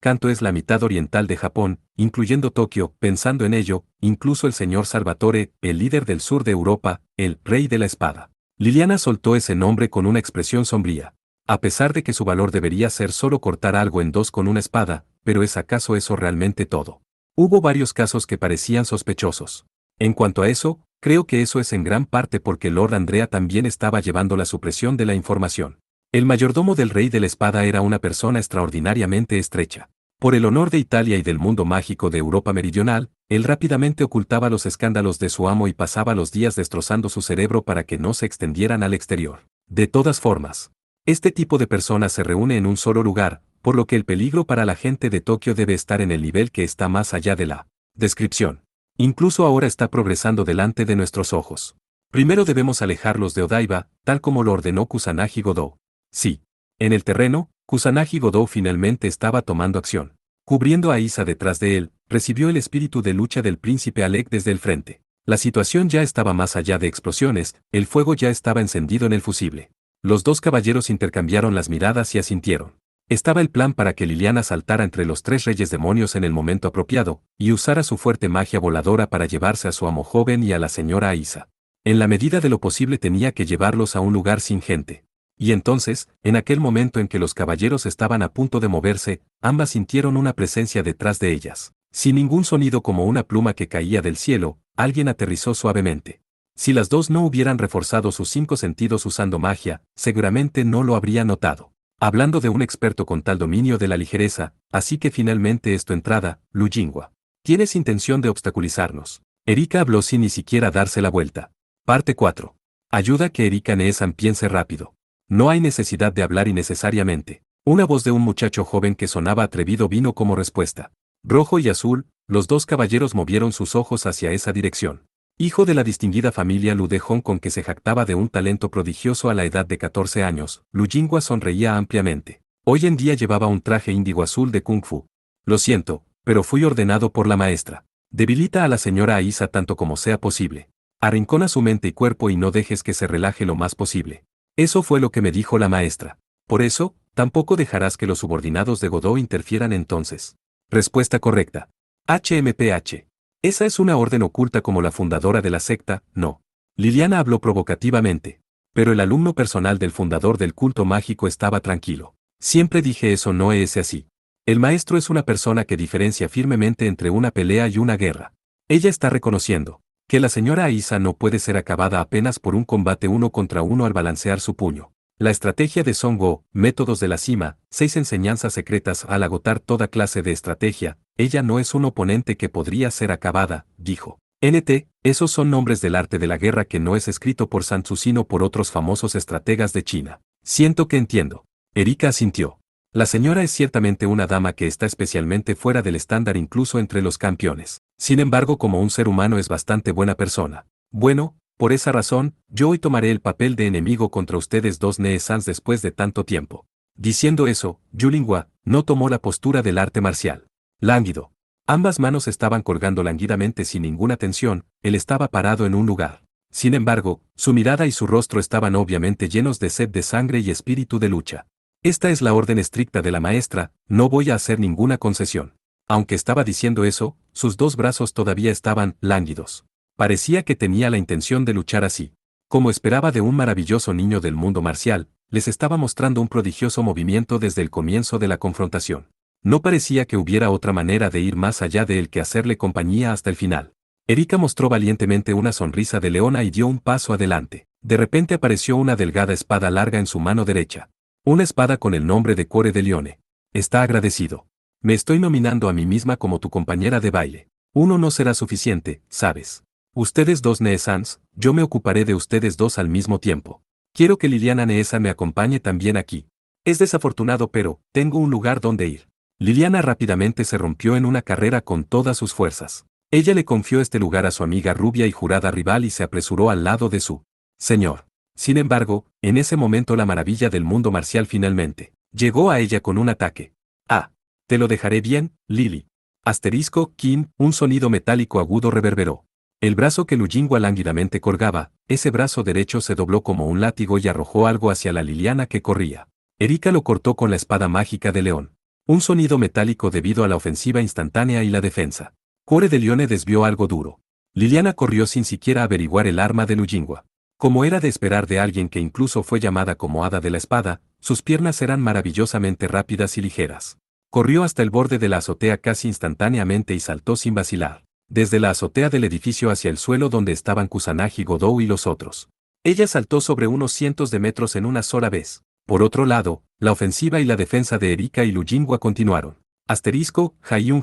S1: Kanto es la mitad oriental de Japón, incluyendo Tokio. Pensando en ello, incluso el señor Salvatore, el líder del sur de Europa, el rey de la espada. Liliana soltó ese nombre con una expresión sombría. A pesar de que su valor debería ser solo cortar algo en dos con una espada, pero ¿es acaso eso realmente todo? Hubo varios casos que parecían sospechosos. En cuanto a eso, creo que eso es en gran parte porque Lord Andrea también estaba llevando la supresión de la información. El mayordomo del rey de la espada era una persona extraordinariamente estrecha. Por el honor de Italia y del mundo mágico de Europa meridional, él rápidamente ocultaba los escándalos de su amo y pasaba los días destrozando su cerebro para que no se extendieran al exterior. De todas formas, este tipo de personas se reúne en un solo lugar, por lo que el peligro para la gente de Tokio debe estar en el nivel que está más allá de la descripción. Incluso ahora está progresando delante de nuestros ojos. Primero debemos alejarlos de Odaiba, tal como lo ordenó Kusanagi Godou. Sí. En el terreno, Kusanagi Godou finalmente estaba tomando acción. Cubriendo a Isa detrás de él, recibió el espíritu de lucha del príncipe Alec desde el frente. La situación ya estaba más allá de explosiones, el fuego ya estaba encendido en el fusible. Los dos caballeros intercambiaron las miradas y asintieron. Estaba el plan para que Liliana saltara entre los tres reyes demonios en el momento apropiado, y usara su fuerte magia voladora para llevarse a su amo joven y a la señora Aisa. En la medida de lo posible tenía que llevarlos a un lugar sin gente. Y entonces, en aquel momento en que los caballeros estaban a punto de moverse, ambas sintieron una presencia detrás de ellas. Sin ningún sonido como una pluma que caía del cielo, alguien aterrizó suavemente. Si las dos no hubieran reforzado sus 5 sentidos usando magia, seguramente no lo habrían notado. Hablando de un experto con tal dominio de la ligereza, así que finalmente es tu entrada, Lujingwa. ¿Tienes intención de obstaculizarnos? Erika habló sin ni siquiera darse la vuelta. Parte 4. Ayuda que Erika Neesan piense rápido. No hay necesidad de hablar innecesariamente. Una voz de un muchacho joven que sonaba atrevido vino como respuesta. Rojo y azul, los dos caballeros movieron sus ojos hacia esa dirección. Hijo de la distinguida familia Lu de Hong Kong que se jactaba de un talento prodigioso a la edad de 14 años, Lujingwa sonreía ampliamente. Hoy en día llevaba un traje índigo azul de Kung Fu. Lo siento, pero fui ordenado por la maestra. Debilita a la señora Aisa tanto como sea posible. Arrincona su mente y cuerpo y no dejes que se relaje lo más posible. Eso fue lo que me dijo la maestra. Por eso, tampoco dejarás que los subordinados de Godot interfieran entonces. Respuesta correcta. HMPH. Esa es una orden oculta como la fundadora de la secta, no. Liliana habló provocativamente. Pero el alumno personal del fundador del culto mágico estaba tranquilo. Siempre dije eso no es así. El maestro es una persona que diferencia firmemente entre una pelea y una guerra. Ella está reconociendo que la señora Aisa no puede ser acabada apenas por un combate 1 contra 1 al balancear su puño. La estrategia de Son Go, métodos de la cima, 6 enseñanzas secretas al agotar toda clase de estrategia, ella no es un oponente que podría ser acabada, dijo. Esos son nombres del arte de la guerra que no es escrito por Sun Tzu sino por otros famosos estrategas de China. Siento que entiendo. Erika asintió. La señora es ciertamente una dama que está especialmente fuera del estándar incluso entre los campeones. Sin embargo, como un ser humano es bastante buena persona. Bueno, por esa razón, yo hoy tomaré el papel de enemigo contra ustedes dos Nee-sans después de tanto tiempo. Diciendo eso, Yulingwa no tomó la postura del arte marcial. Lánguido. Ambas manos estaban colgando lánguidamente sin ninguna tensión, él estaba parado en un lugar. Sin embargo, su mirada y su rostro estaban obviamente llenos de sed de sangre y espíritu de lucha. Esta es la orden estricta de la maestra, no voy a hacer ninguna concesión. Aunque estaba diciendo eso, sus dos brazos todavía estaban lánguidos. Parecía que tenía la intención de luchar así. Como esperaba de un maravilloso niño del mundo marcial, les estaba mostrando un prodigioso movimiento desde el comienzo de la confrontación. No parecía que hubiera otra manera de ir más allá de él que hacerle compañía hasta el final. Erika mostró valientemente una sonrisa de leona y dio un paso adelante. De repente apareció una delgada espada larga en su mano derecha. Una espada con el nombre de Cuore de Leone. Está agradecido. Me estoy nominando a mí misma como tu compañera de baile. Uno no será suficiente, ¿sabes? Ustedes dos Neesans, yo me ocuparé de ustedes dos al mismo tiempo. Quiero que Liliana Neesa me acompañe también aquí. Es desafortunado pero, tengo un lugar donde ir. Liliana rápidamente se rompió en una carrera con todas sus fuerzas. Ella le confió este lugar a su amiga rubia y jurada rival y se apresuró al lado de su señor. Sin embargo, en ese momento la maravilla del mundo marcial finalmente llegó a ella con un ataque. Ah, te lo dejaré bien, Lily. Asterisco, Kin, un sonido metálico agudo reverberó. El brazo que Lujingwa lánguidamente colgaba, ese brazo derecho se dobló como un látigo y arrojó algo hacia la Liliana que corría. Erika lo cortó con la espada mágica de León. Un sonido metálico debido a la ofensiva instantánea y la defensa. Core de Lione desvió algo duro. Liliana corrió sin siquiera averiguar el arma de Lujingwa. Como era de esperar de alguien que incluso fue llamada como hada de la espada, sus piernas eran maravillosamente rápidas y ligeras. Corrió hasta el borde de la azotea casi instantáneamente y saltó sin vacilar. Desde la azotea del edificio hacia el suelo donde estaban Kusanagi Godou y los otros. Ella saltó sobre unos cientos de metros en una sola vez. Por otro lado, la ofensiva y la defensa de Erika y Lujingwa continuaron. Asterisco, Hayun.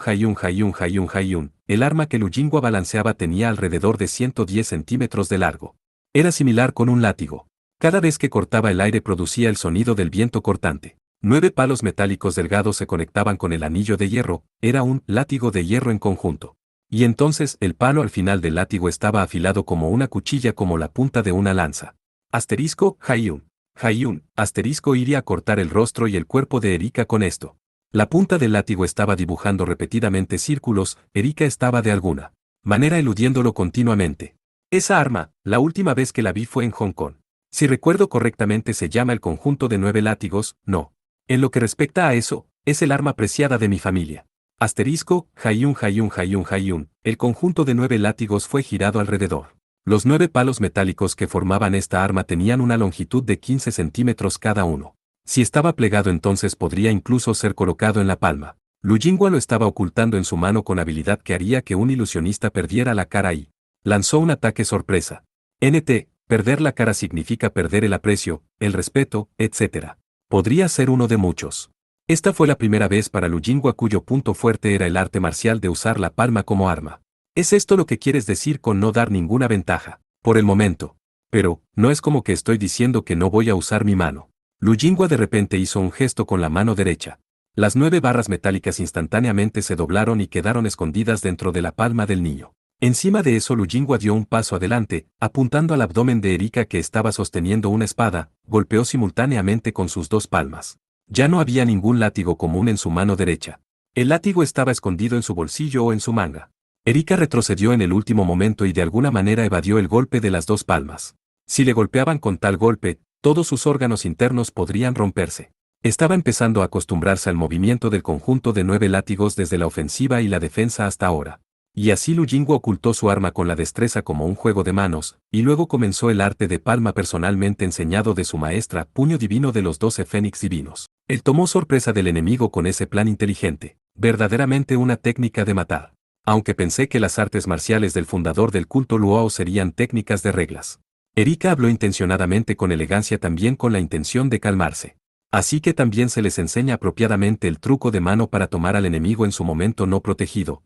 S1: El arma que Lujingwa balanceaba tenía alrededor de 110 centímetros de largo. Era similar con un látigo. Cada vez que cortaba el aire producía el sonido del viento cortante. 9 palos metálicos delgados se conectaban con el anillo de hierro, era un látigo de hierro en conjunto. Y entonces el palo al final del látigo estaba afilado como una cuchilla como la punta de una lanza. Asterisco, Hayun, asterisco iría a cortar el rostro y el cuerpo de Erika con esto. La punta del látigo estaba dibujando repetidamente círculos, Erika estaba de alguna manera eludiéndolo continuamente. Esa arma, la última vez que la vi fue en Hong Kong. Si recuerdo correctamente se llama el conjunto de 9 látigos, no. En lo que respecta a eso, es el arma preciada de mi familia. Asterisco, Hayun. El conjunto de 9 látigos fue girado alrededor. Los 9 palos metálicos que formaban esta arma tenían una longitud de 15 centímetros cada uno. Si estaba plegado entonces podría incluso ser colocado en la palma. Lujingwa lo estaba ocultando en su mano con habilidad que haría que un ilusionista perdiera la cara y lanzó un ataque sorpresa. Perder la cara significa perder el aprecio, el respeto, etc. Podría ser uno de muchos. Esta fue la primera vez para Lujingwa cuyo punto fuerte era el arte marcial de usar la palma como arma. ¿Es esto lo que quieres decir con no dar ninguna ventaja? Por el momento. Pero, no es como que estoy diciendo que no voy a usar mi mano. Lujingwa de repente hizo un gesto con la mano derecha. Las 9 barras metálicas instantáneamente se doblaron y quedaron escondidas dentro de la palma del niño. Encima de eso Lujingwa dio un paso adelante, apuntando al abdomen de Erika que estaba sosteniendo una espada, golpeó simultáneamente con sus 2 palmas. Ya no había ningún látigo común en su mano derecha. El látigo estaba escondido en su bolsillo o en su manga. Erika retrocedió en el último momento y de alguna manera evadió el golpe de las 2 palmas. Si le golpeaban con tal golpe, todos sus órganos internos podrían romperse. Estaba empezando a acostumbrarse al movimiento del conjunto de 9 látigos desde la ofensiva y la defensa hasta ahora. Y así Lujingwa ocultó su arma con la destreza como un juego de manos, y luego comenzó el arte de palma personalmente enseñado de su maestra, puño divino de los 12 fénix divinos. Él tomó sorpresa del enemigo con ese plan inteligente, verdaderamente una técnica de matar. Aunque pensé que las artes marciales del fundador del culto Luo serían técnicas de reglas. Erika habló intencionadamente con elegancia también con la intención de calmarse. Así que también se les enseña apropiadamente el truco de mano para tomar al enemigo en su momento no protegido,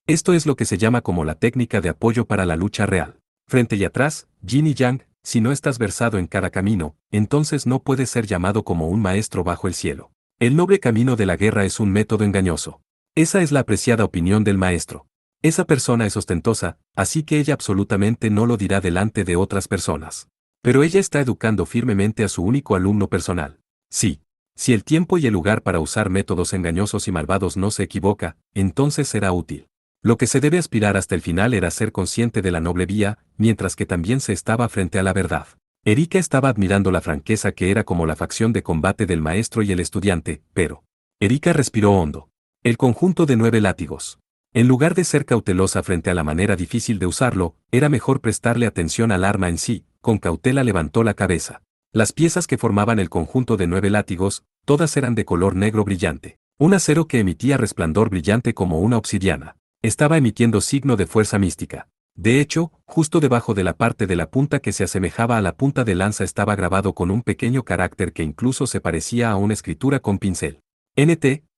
S1: Esto es lo que se llama como la técnica de apoyo para la lucha real. Frente y atrás, yin y yang, si no estás versado en cada camino, entonces no puedes ser llamado como un maestro bajo el cielo. El noble camino de la guerra es un método engañoso. Esa es la apreciada opinión del maestro. Esa persona es ostentosa, así que ella absolutamente no lo dirá delante de otras personas. Pero ella está educando firmemente a su único alumno personal. Sí. Si el tiempo y el lugar para usar métodos engañosos y malvados no se equivoca, entonces será útil. Lo que se debe aspirar hasta el final era ser consciente de la noble vía, mientras que también se estaba frente a la verdad. Erika estaba admirando la franqueza que era como la facción de combate del maestro y el estudiante, pero Erika respiró hondo. El conjunto de 9 látigos. En lugar de ser cautelosa frente a la manera difícil de usarlo, era mejor prestarle atención al arma en sí. Con cautela levantó la cabeza. Las piezas que formaban el conjunto de 9 látigos, todas eran de color negro brillante. Un acero que emitía resplandor brillante como una obsidiana. Estaba emitiendo signo de fuerza mística. De hecho, justo debajo de la parte de la punta que se asemejaba a la punta de lanza estaba grabado con un pequeño carácter que incluso se parecía a una escritura con pincel.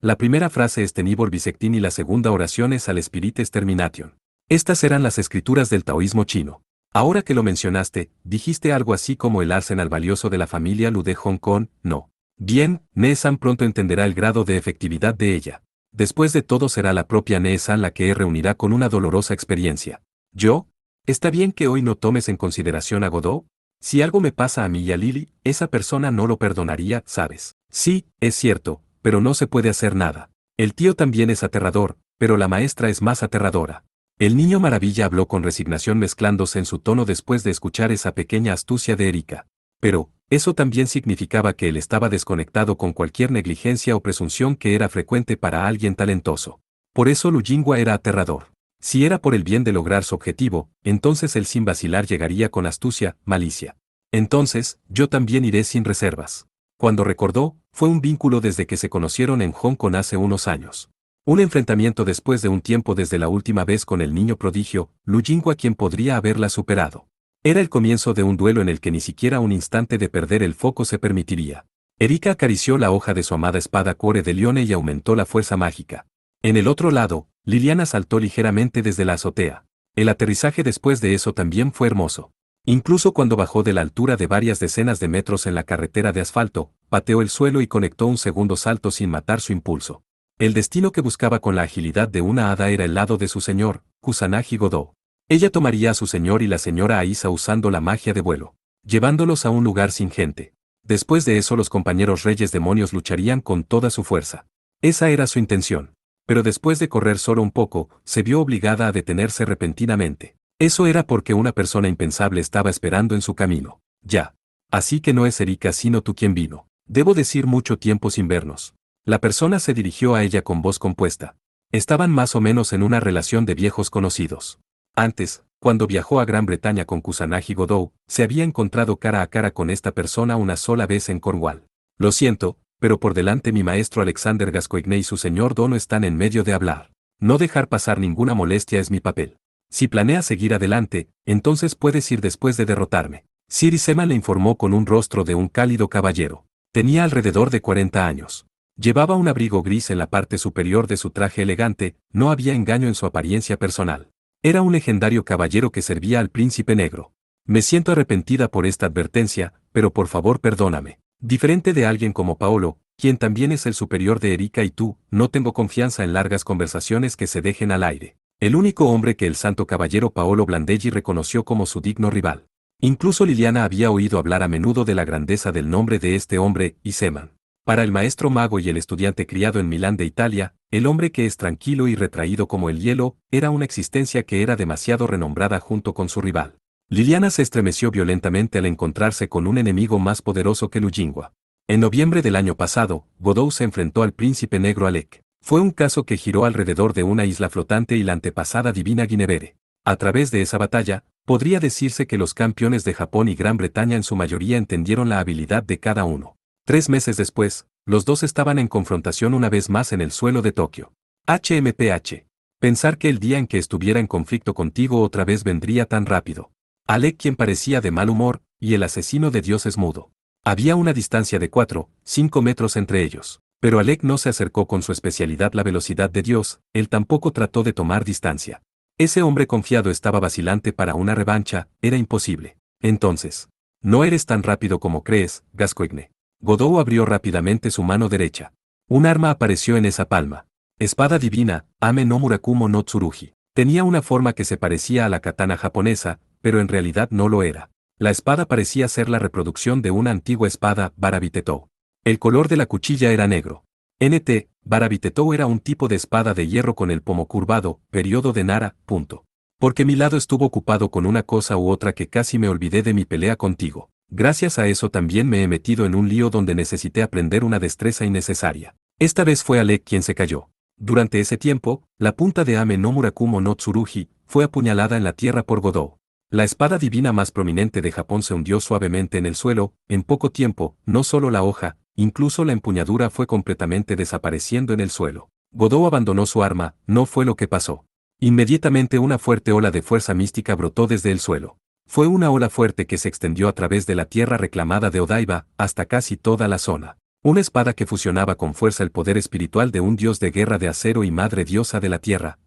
S1: La primera frase es Tenibor Bisectin y la segunda oración es Al Spirites Termination. Estas eran las escrituras del taoísmo chino. Ahora que lo mencionaste, dijiste algo así como el arsenal valioso de la familia Lu de Hong Kong, ¿no? Bien, Ne-san pronto entenderá el grado de efectividad de ella. Después de todo será la propia Ne-san la que reunirá con una dolorosa experiencia. ¿Yo? ¿Está bien que hoy no tomes en consideración a Godot? Si algo me pasa a mí y a Lily, esa persona no lo perdonaría, ¿sabes? Sí, es cierto, pero no se puede hacer nada. El tío también es aterrador, pero la maestra es más aterradora. El niño maravilla habló con resignación mezclándose en su tono después de escuchar esa pequeña astucia de Erika. Pero, eso también significaba que él estaba desconectado con cualquier negligencia o presunción que era frecuente para alguien talentoso. Por eso Lu Jingwa era aterrador. Si era por el bien de lograr su objetivo, entonces él sin vacilar llegaría con astucia, malicia. Entonces, yo también iré sin reservas. Cuando recordó, fue un vínculo desde que se conocieron en Hong Kong hace unos años. Un enfrentamiento después de un tiempo desde la última vez con el niño prodigio, Lu Jingwa quien podría haberla superado. Era el comienzo de un duelo en el que ni siquiera un instante de perder el foco se permitiría. Erika acarició la hoja de su amada espada Cuore de Lione y aumentó la fuerza mágica. En el otro lado, Liliana saltó ligeramente desde la azotea. El aterrizaje después de eso también fue hermoso. Incluso cuando bajó de la altura de varias decenas de metros en la carretera de asfalto, pateó el suelo y conectó un segundo salto sin matar su impulso. El destino que buscaba con la agilidad de una hada era el lado de su señor, Kusanagi Godot. Ella tomaría a su señor y la señora Aisa usando la magia de vuelo, llevándolos a un lugar sin gente. Después de eso los compañeros reyes demonios lucharían con toda su fuerza. Esa era su intención. Pero después de correr solo un poco, se vio obligada a detenerse repentinamente. Eso era porque una persona impensable estaba esperando en su camino. Ya. Así que no es Erika sino tú quien vino. Debo decir mucho tiempo sin vernos. La persona se dirigió a ella con voz compuesta. Estaban más o menos en una relación de viejos conocidos. Antes, cuando viajó a Gran Bretaña con Kusanagi Godot, se había encontrado cara a cara con esta persona una sola vez en Cornwall. Lo siento, pero por delante mi maestro Alexander Gascoigne y su señor Dono están en medio de hablar. No dejar pasar ninguna molestia es mi papel. Si planeas seguir adelante, entonces puedes ir después de derrotarme. Sir Isema le informó con un rostro de un cálido caballero. Tenía alrededor de 40 años. Llevaba un abrigo gris en la parte superior de su traje elegante, no había engaño en su apariencia personal. Era un legendario caballero que servía al príncipe negro. Me siento arrepentida por esta advertencia, pero por favor perdóname. Diferente de alguien como Paolo, quien también es el superior de Erika y tú, no tengo confianza en largas conversaciones que se dejen al aire. El único hombre que el santo caballero Paolo Blandelli reconoció como su digno rival. Incluso Liliana había oído hablar a menudo de la grandeza del nombre de este hombre, Iseman. Para el maestro mago y el estudiante criado en Milán de Italia, el hombre que es tranquilo y retraído como el hielo, era una existencia que era demasiado renombrada junto con su rival. Liliana se estremeció violentamente al encontrarse con un enemigo más poderoso que Lu Jingwa. En noviembre del año pasado, Godot se enfrentó al príncipe negro Alec. Fue un caso que giró alrededor de una isla flotante y la antepasada divina Guinevere. A través de esa batalla, podría decirse que los campeones de Japón y Gran Bretaña en su mayoría entendieron la habilidad de cada uno. 3 meses después, los dos estaban en confrontación una vez más en el suelo de Tokio. HMPH. Pensar que el día en que estuviera en conflicto contigo otra vez vendría tan rápido. Alec quien parecía de mal humor, y el asesino de dioses mudo. Había una distancia de 4-5 metros entre ellos. Pero Alec no se acercó con su especialidad la velocidad de Dios, él tampoco trató de tomar distancia. Ese hombre confiado estaba vacilante para una revancha, era imposible. Entonces, no eres tan rápido como crees, Gascoigne. Godot abrió rápidamente su mano derecha. Un arma apareció en esa palma. Espada divina, Ame no Murakumo no Tsurugi. Tenía una forma que se parecía a la katana japonesa, pero en realidad no lo era. La espada parecía ser la reproducción de una antigua espada, Barabitetou. El color de la cuchilla era negro. NT, Barabitetou era un tipo de espada de hierro con el pomo curvado, periodo de Nara, punto. Porque mi lado estuvo ocupado con una cosa u otra que casi me olvidé de mi pelea contigo. Gracias a eso también me he metido en un lío donde necesité aprender una destreza innecesaria. Esta vez fue Alec quien se cayó. Durante ese tiempo, la punta de Ame no Murakumo no Tsurugi fue apuñalada en la tierra por Godot. La espada divina más prominente de Japón se hundió suavemente en el suelo, en poco tiempo, no solo la hoja, incluso la empuñadura fue completamente desapareciendo en el suelo. Godot abandonó su arma, no fue lo que pasó. Inmediatamente una fuerte ola de fuerza mística brotó desde el suelo. Fue una ola fuerte que se extendió a través de la tierra reclamada de Odaiba, hasta casi toda la zona. Una espada que fusionaba con fuerza el poder espiritual de un dios de guerra de acero y madre diosa de la tierra,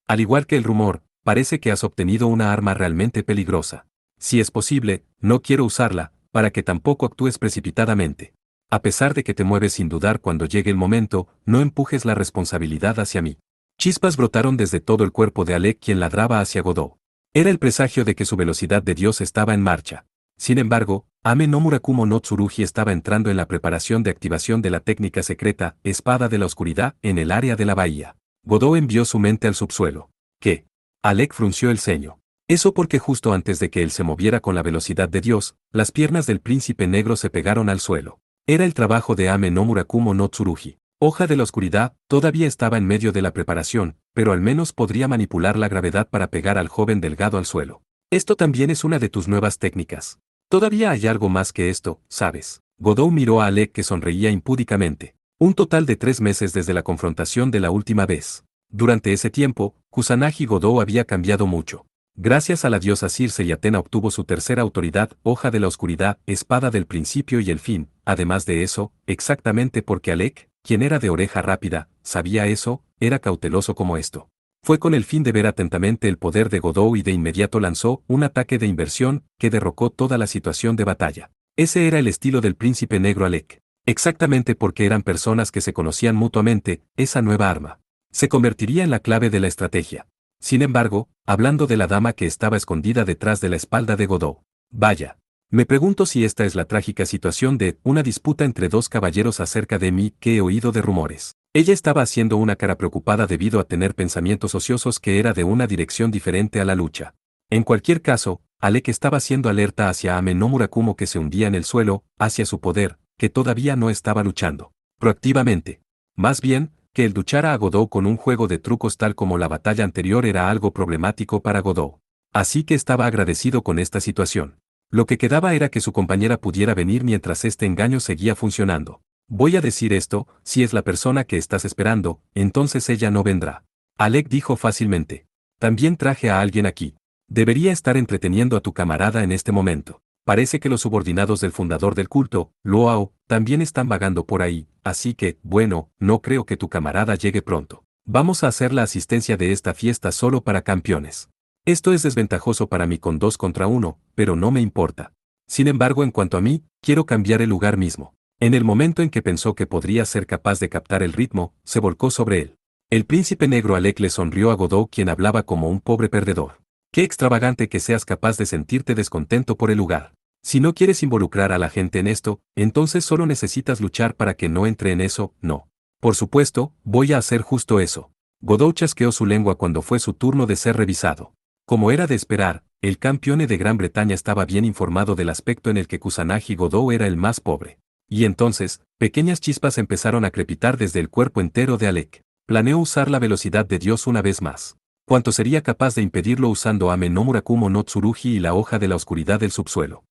S1: Al igual que el rumor, parece que has obtenido una arma realmente peligrosa. Si es posible, no quiero usarla, para que tampoco actúes precipitadamente. A pesar de que te mueves sin dudar cuando llegue el momento, no empujes la responsabilidad hacia mí. Chispas brotaron desde todo el cuerpo de Alec, quien ladraba hacia Godot. Era el presagio de que su velocidad de Dios estaba en marcha. Sin embargo, Ame no Murakumo no Tsurugi estaba entrando en la preparación de activación de la técnica secreta, Espada de la Oscuridad, en el área de la bahía. Godot envió su mente al subsuelo. ¿Qué? Alec frunció el ceño. Eso porque justo antes de que él se moviera con la velocidad de Dios, las piernas del príncipe negro se pegaron al suelo. Era el trabajo de Ame no Murakumo no Tsurugi. Hoja de la Oscuridad todavía estaba en medio de la preparación, pero al menos podría manipular la gravedad para pegar al joven delgado al suelo. Esto también es una de tus nuevas técnicas. Todavía hay algo más que esto, ¿sabes? Godot miró a Alec, que sonreía impúdicamente. Un total de 3 meses desde la confrontación de la última vez. Durante ese tiempo, Kusanagi Godot había cambiado mucho. Gracias a la diosa Circe y Atena obtuvo su tercera autoridad, Hoja de la Oscuridad, Espada del Principio y el Fin. Además de eso, exactamente porque Alec, quien era de oreja rápida, sabía eso, era cauteloso como esto. Fue con el fin de ver atentamente el poder de Godot y de inmediato lanzó un ataque de inversión que derrocó toda la situación de batalla. Ese era el estilo del príncipe negro Alec. Exactamente porque eran personas que se conocían mutuamente, esa nueva arma se convertiría en la clave de la estrategia. Sin embargo, hablando de la dama que estaba escondida detrás de la espalda de Godot. Vaya. Me pregunto si esta es la trágica situación de una disputa entre dos caballeros acerca de mí que he oído de rumores. Ella estaba haciendo una cara preocupada debido a tener pensamientos ociosos que era de una dirección diferente a la lucha. En cualquier caso, Alec estaba siendo alerta hacia Ame no Murakumo, que se hundía en el suelo, hacia su poder, que todavía no estaba luchando proactivamente. Más bien, que él luchara a Godot con un juego de trucos tal como la batalla anterior era algo problemático para Godot. Así que estaba agradecido con esta situación. Lo que quedaba era que su compañera pudiera venir mientras este engaño seguía funcionando. Voy a decir esto, si es la persona que estás esperando, entonces ella no vendrá. Alec dijo fácilmente. También traje a alguien aquí. Debería estar entreteniendo a tu camarada en este momento. Parece que los subordinados del fundador del culto, Luao, también están vagando por ahí, así que, bueno, no creo que tu camarada llegue pronto. Vamos a hacer la asistencia de esta fiesta solo para campeones. Esto es desventajoso para mí con 2 contra 1, pero no me importa. Sin embargo, en cuanto a mí, quiero cambiar el lugar mismo. En el momento en que pensó que podría ser capaz de captar el ritmo, se volcó sobre él. El príncipe negro Alec le sonrió a Godot, quien hablaba como un pobre perdedor. Qué extravagante que seas capaz de sentirte descontento por el lugar. Si no quieres involucrar a la gente en esto, entonces solo necesitas luchar para que no entre en eso, no. Por supuesto, voy a hacer justo eso. Godot chasqueó su lengua cuando fue su turno de ser revisado. Como era de esperar, el campeón de Gran Bretaña estaba bien informado del aspecto en el que Kusanagi Godot era el más pobre. Y entonces, pequeñas chispas empezaron a crepitar desde el cuerpo entero de Alec. Planeó usar la velocidad de Dios una vez más. ¿Cuánto sería capaz de impedirlo usando Ame no Murakumo no Tsurugi y la hoja de la oscuridad del subsuelo?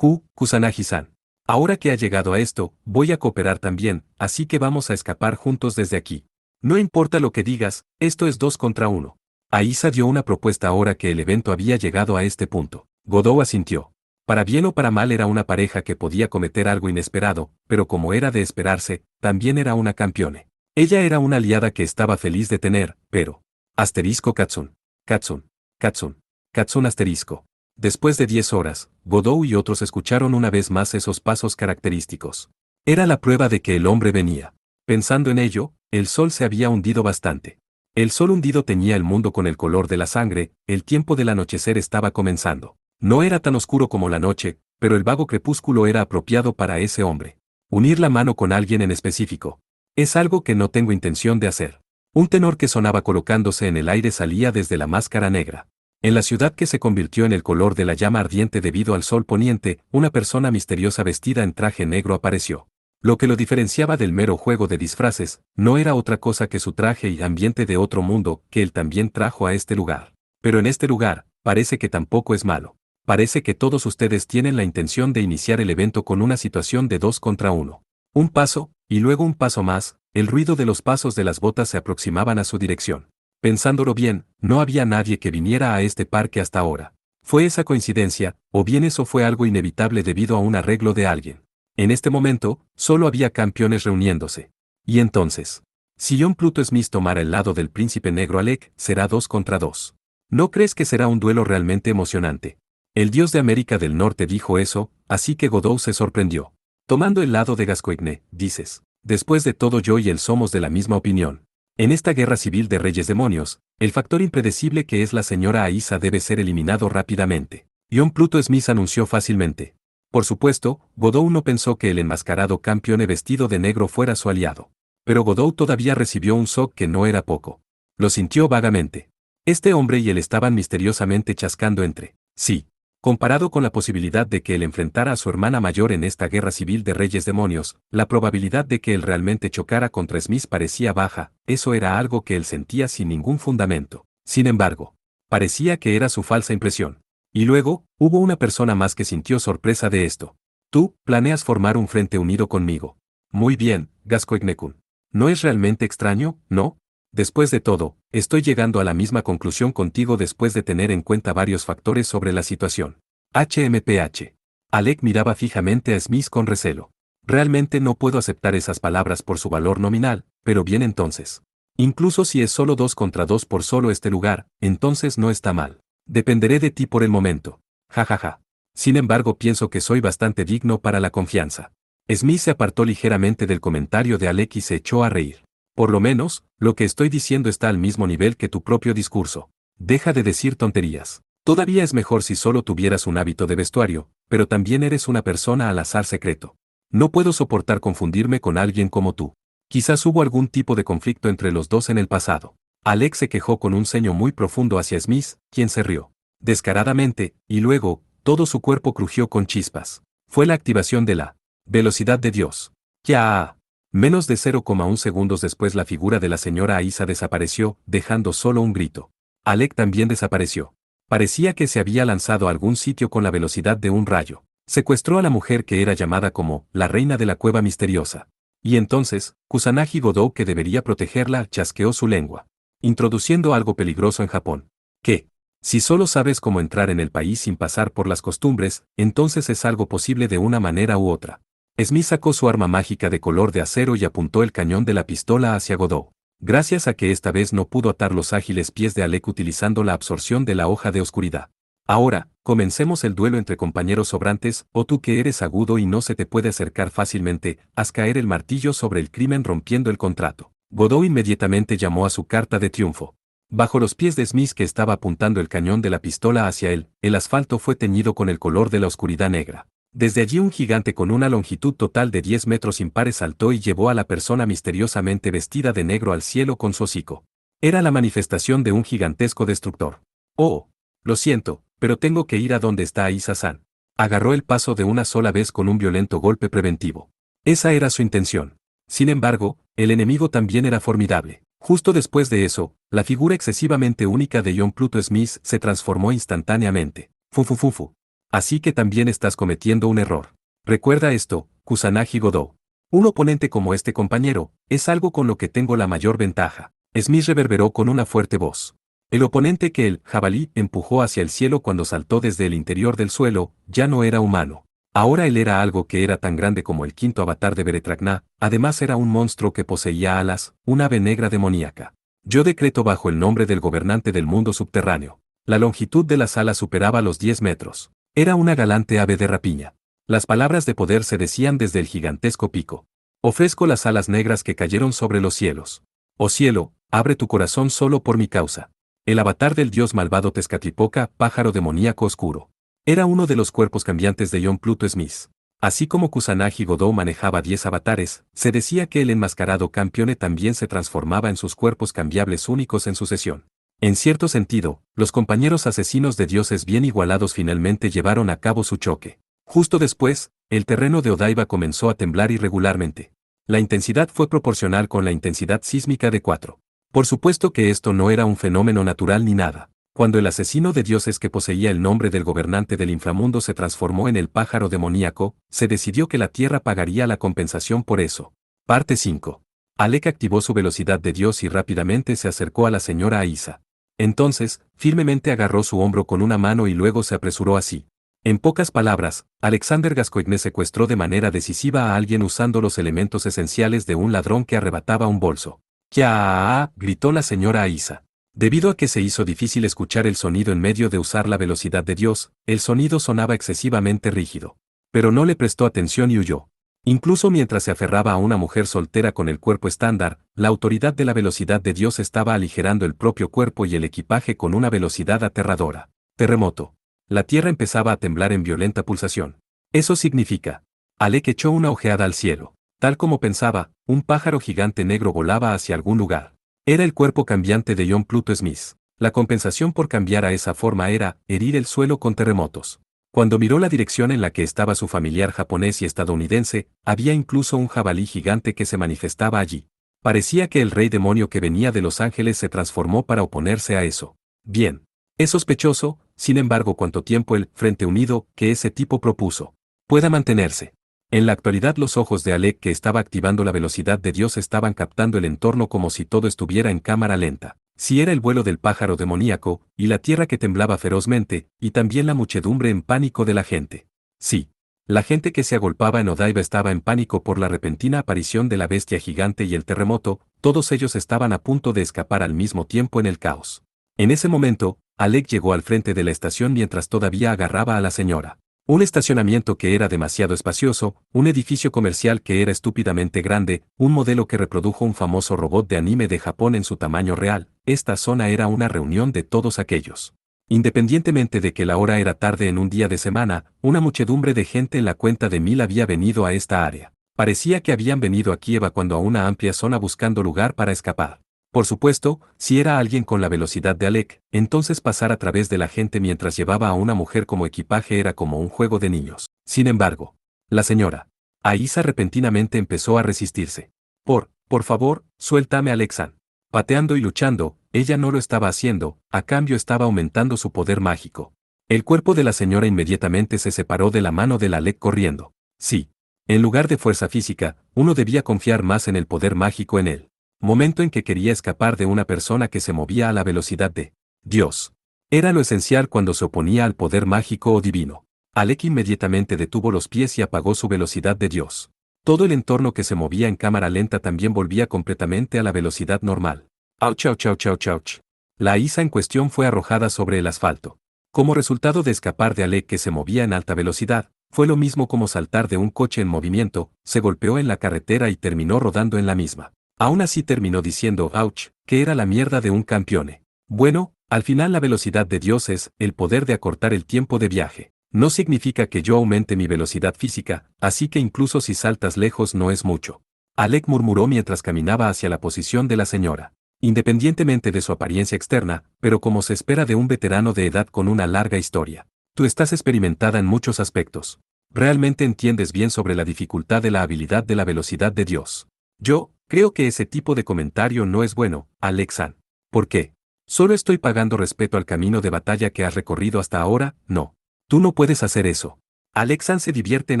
S1: Kusanagi-san. Ahora que ha llegado a esto, voy a cooperar también, así que vamos a escapar juntos desde aquí. No importa lo que digas, esto es 2 contra 1. Aisa dio una propuesta ahora que el evento había llegado a este punto. Godot asintió. Para bien o para mal era una pareja que podía cometer algo inesperado, pero como era de esperarse, también era una campeone. Ella era una aliada que estaba feliz de tener, pero... Asterisco Katsun. Katsun. Katsun. Katsun asterisco. Después de 10 horas, Godot y otros escucharon una vez más esos pasos característicos. Era la prueba de que el hombre venía. Pensando en ello, el sol se había hundido bastante. El sol hundido teñía el mundo con el color de la sangre, el tiempo del anochecer estaba comenzando. No era tan oscuro como la noche, pero el vago crepúsculo era apropiado para ese hombre. Unir la mano con alguien en específico. Es algo que no tengo intención de hacer. Un tenor que sonaba colocándose en el aire salía desde la máscara negra. En la ciudad que se convirtió en el color de la llama ardiente debido al sol poniente, una persona misteriosa vestida en traje negro apareció. Lo que lo diferenciaba del mero juego de disfraces, no era otra cosa que su traje y ambiente de otro mundo que él también trajo a este lugar. Pero en este lugar, parece que tampoco es malo. Parece que todos ustedes tienen la intención de iniciar el evento con una situación de 2 contra 1. Un paso, y luego un paso más, el ruido de los pasos de las botas se aproximaban a su dirección. Pensándolo bien, no había nadie que viniera a este parque hasta ahora. ¿Fue esa coincidencia, o bien eso fue algo inevitable debido a un arreglo de alguien? En este momento, solo había campeones reuniéndose. Y entonces, si John Pluto Smith tomara el lado del príncipe negro Alec, será 2 contra 2. ¿No crees que será un duelo realmente emocionante? El dios de América del Norte dijo eso, así que Godot se sorprendió. Tomando el lado de Gascoigne, dices, después de todo yo y él somos de la misma opinión. En esta guerra civil de reyes demonios, el factor impredecible que es la señora Aisa debe ser eliminado rápidamente. John Pluto Smith anunció fácilmente. Por supuesto, Godot no pensó que el enmascarado campeón vestido de negro fuera su aliado. Pero Godot todavía recibió un shock que no era poco. Lo sintió vagamente. Este hombre y él estaban misteriosamente chascando entre sí. Comparado con la posibilidad de que él enfrentara a su hermana mayor en esta guerra civil de reyes demonios, la probabilidad de que él realmente chocara contra Smith parecía baja, eso era algo que él sentía sin ningún fundamento. Sin embargo, parecía que era su falsa impresión. Y luego, hubo una persona más que sintió sorpresa de esto. Tú, planeas formar un frente unido conmigo. Muy bien, Gascoigne-kun. ¿No es realmente extraño, no? Después de todo, estoy llegando a la misma conclusión contigo después de tener en cuenta varios factores sobre la situación. HMPH. Alec miraba fijamente a Smith con recelo. Realmente no puedo aceptar esas palabras por su valor nominal, pero bien entonces. Incluso si es solo 2 contra 2 por solo este lugar, entonces no está mal. Dependeré de ti por el momento. Jajaja. Sin embargo, pienso que soy bastante digno para la confianza. Smith se apartó ligeramente del comentario de Alec y se echó a reír. Por lo menos, lo que estoy diciendo está al mismo nivel que tu propio discurso. Deja de decir tonterías. Todavía es mejor si solo tuvieras un hábito de vestuario, pero también eres una persona al azar secreto. No puedo soportar confundirme con alguien como tú. Quizás hubo algún tipo de conflicto entre los dos en el pasado. Alex se quejó con un ceño muy profundo hacia Smith, quien se rió descaradamente, y luego, todo su cuerpo crujió con chispas. Fue la activación de la velocidad de Dios. ¡Ya! Menos de 0,1 segundos después la figura de la señora Aisa desapareció, dejando solo un grito. Alec también desapareció. Parecía que se había lanzado a algún sitio con la velocidad de un rayo. Secuestró a la mujer que era llamada como la reina de la cueva misteriosa. Y entonces, Kusanagi Godot, que debería protegerla, chasqueó su lengua. Introduciendo algo peligroso en Japón. ¿Qué? Si solo sabes cómo entrar en el país sin pasar por las costumbres, entonces es algo posible de una manera u otra. Smith sacó su arma mágica de color de acero y apuntó el cañón de la pistola hacia Godot. Gracias a que esta vez no pudo atar los ágiles pies de Alec utilizando la absorción de la hoja de oscuridad. Ahora, comencemos el duelo entre compañeros sobrantes, o tú que eres agudo y no se te puede acercar fácilmente, haz caer el martillo sobre el crimen rompiendo el contrato. Godot inmediatamente llamó a su carta de triunfo. Bajo los pies de Smith que estaba apuntando el cañón de la pistola hacia él, el asfalto fue teñido con el color de la oscuridad negra. Desde allí un gigante con una longitud total de 10 metros impares saltó y llevó a la persona misteriosamente vestida de negro al cielo con su hocico. Era la manifestación de un gigantesco destructor. Oh, lo siento, pero tengo que ir a donde está Aisa-san. Agarró el paso de una sola vez con un violento golpe preventivo. Esa era su intención. Sin embargo, el enemigo también era formidable. Justo después de eso, la figura excesivamente única de John Pluto Smith se transformó instantáneamente. Fufufufu. Así que también estás cometiendo un error. Recuerda esto, Kusanagi Godot. Un oponente como este compañero, es algo con lo que tengo la mayor ventaja. Smith reverberó con una fuerte voz. El oponente que el jabalí empujó hacia el cielo cuando saltó desde el interior del suelo, ya no era humano. Ahora él era algo que era tan grande como el quinto avatar de Beretragna, además era un monstruo que poseía alas, un ave negra demoníaca. Yo decreto bajo el nombre del gobernante del mundo subterráneo. La longitud de las alas superaba los 10 metros. Era una galante ave de rapiña. Las palabras de poder se decían desde el gigantesco pico. Ofrezco las alas negras que cayeron sobre los cielos. Oh cielo, abre tu corazón solo por mi causa. El avatar del dios malvado Tezcatlipoca, pájaro demoníaco oscuro. Era uno de los cuerpos cambiantes de John Pluto Smith. Así como Kusanagi Godot manejaba 10 avatares, se decía que el enmascarado campeone también se transformaba en sus cuerpos cambiables únicos en sucesión. En cierto sentido, los compañeros asesinos de dioses bien igualados finalmente llevaron a cabo su choque. Justo después, el terreno de Odaiba comenzó a temblar irregularmente. La intensidad fue proporcional con la intensidad sísmica de 4. Por supuesto que esto no era un fenómeno natural ni nada. Cuando el asesino de dioses que poseía el nombre del gobernante del inframundo se transformó en el pájaro demoníaco, se decidió que la Tierra pagaría la compensación por eso. Parte 5. Alec activó su velocidad de Dios y rápidamente se acercó a la señora Aisa. Entonces, firmemente agarró su hombro con una mano y luego se apresuró así. En pocas palabras, Alexander Gascoigne secuestró de manera decisiva a alguien usando los elementos esenciales de un ladrón que arrebataba un bolso. ¡Ya! Gritó la señora Aisa. Debido a que se hizo difícil escuchar el sonido en medio de usar la velocidad de Dios, el sonido sonaba excesivamente rígido. Pero no le prestó atención y huyó. Incluso mientras se aferraba a una mujer soltera con el cuerpo estándar, la autoridad de la velocidad de Dios estaba aligerando el propio cuerpo y el equipaje con una velocidad aterradora. Terremoto. La tierra empezaba a temblar en violenta pulsación. Eso significa. Alec echó una ojeada al cielo. Tal como pensaba, un pájaro gigante negro volaba hacia algún lugar. Era el cuerpo cambiante de John Pluto Smith. La compensación por cambiar a esa forma era herir el suelo con terremotos. Cuando miró la dirección en la que estaba su familiar japonés y estadounidense, había incluso un jabalí gigante que se manifestaba allí. Parecía que el rey demonio que venía de Los Ángeles se transformó para oponerse a eso. Bien. Es sospechoso, sin embargo, cuánto tiempo el Frente Unido que ese tipo propuso pueda mantenerse. En la actualidad los ojos de Alec, que estaba activando la velocidad de Dios, estaban captando el entorno como si todo estuviera en cámara lenta. Si era el vuelo del pájaro demoníaco, y la tierra que temblaba ferozmente, y también la muchedumbre en pánico de la gente. Sí. La gente que se agolpaba en Odaiba estaba en pánico por la repentina aparición de la bestia gigante y el terremoto, todos ellos estaban a punto de escapar al mismo tiempo en el caos. En ese momento, Alec llegó al frente de la estación mientras todavía agarraba a la señora. Un estacionamiento que era demasiado espacioso, un edificio comercial que era estúpidamente grande, un modelo que reprodujo un famoso robot de anime de Japón en su tamaño real. Esta zona era una reunión de todos aquellos. Independientemente de que la hora era tarde en un día de semana, una muchedumbre de gente en la cuenta de 1000 había venido a esta área. Parecía que habían venido aquí evacuando a una amplia zona buscando lugar para escapar. Por supuesto, si era alguien con la velocidad de Alec, entonces pasar a través de la gente mientras llevaba a una mujer como equipaje era como un juego de niños. Sin embargo, la señora Aisa repentinamente empezó a resistirse. Por favor, suéltame, Alexan. Pateando y luchando, ella no lo estaba haciendo, a cambio estaba aumentando su poder mágico. El cuerpo de la señora inmediatamente se separó de la mano de Alec corriendo. Sí. En lugar de fuerza física, uno debía confiar más en el poder mágico en él. Momento en que quería escapar de una persona que se movía a la velocidad de Dios. Era lo esencial cuando se oponía al poder mágico o divino. Alec inmediatamente detuvo los pies y apagó su velocidad de Dios. Todo el entorno que se movía en cámara lenta también volvía completamente a la velocidad normal. ¡Auch, auch, auch, auch, auch! La Isa en cuestión fue arrojada sobre el asfalto. Como resultado de escapar de Alec, que se movía en alta velocidad, fue lo mismo como saltar de un coche en movimiento, se golpeó en la carretera y terminó rodando en la misma. Aún así terminó diciendo ouch, que era la mierda de un campione. Bueno, al final la velocidad de Dios es el poder de acortar el tiempo de viaje. No significa que yo aumente mi velocidad física, así que incluso si saltas lejos no es mucho. Alec murmuró mientras caminaba hacia la posición de la señora. Independientemente de su apariencia externa, pero como se espera de un veterano de edad con una larga historia. Tú estás experimentada en muchos aspectos. Realmente entiendes bien sobre la dificultad de la habilidad de la velocidad de Dios. Yo creo que ese tipo de comentario no es bueno, Alexan. ¿Por qué? Solo estoy pagando respeto al camino de batalla que has recorrido hasta ahora. No. Tú no puedes hacer eso. Alexan se divierte en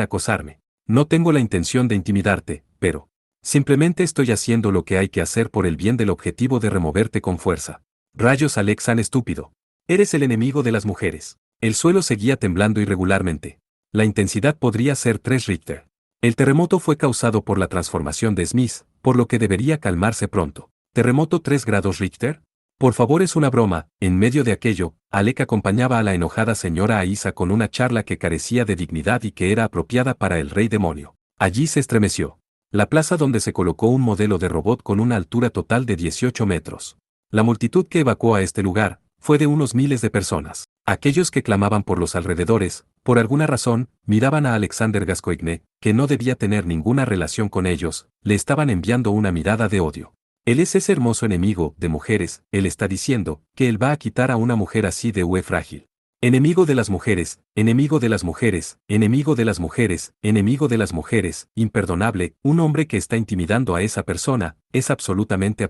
S1: acosarme. No tengo la intención de intimidarte, pero simplemente estoy haciendo lo que hay que hacer por el bien del objetivo de removerte con fuerza. Rayos, Alexan estúpido. Eres el enemigo de las mujeres. El suelo seguía temblando irregularmente. La intensidad podría ser 3 Richter. El terremoto fue causado por la transformación de Smith, por lo que debería calmarse pronto. ¿Terremoto 3 grados Richter? Por favor, es una broma. En medio de aquello, Alec acompañaba a la enojada señora Aisa con una charla que carecía de dignidad y que era apropiada para el rey demonio. Allí se estremeció la plaza, donde se colocó un modelo de robot con una altura total de 18 metros. La multitud que evacuó a este lugar fue de unos miles de personas. Aquellos que clamaban por los alrededores, por alguna razón, miraban a Alexander Gascoigne, que no debía tener ninguna relación con ellos, le estaban enviando una mirada de odio. Él es ese hermoso enemigo de mujeres, él está diciendo que él va a quitar a una mujer así de frágil. Enemigo de las mujeres, enemigo de las mujeres, enemigo de las mujeres, enemigo de las mujeres, imperdonable, un hombre que está intimidando a esa persona, es absolutamente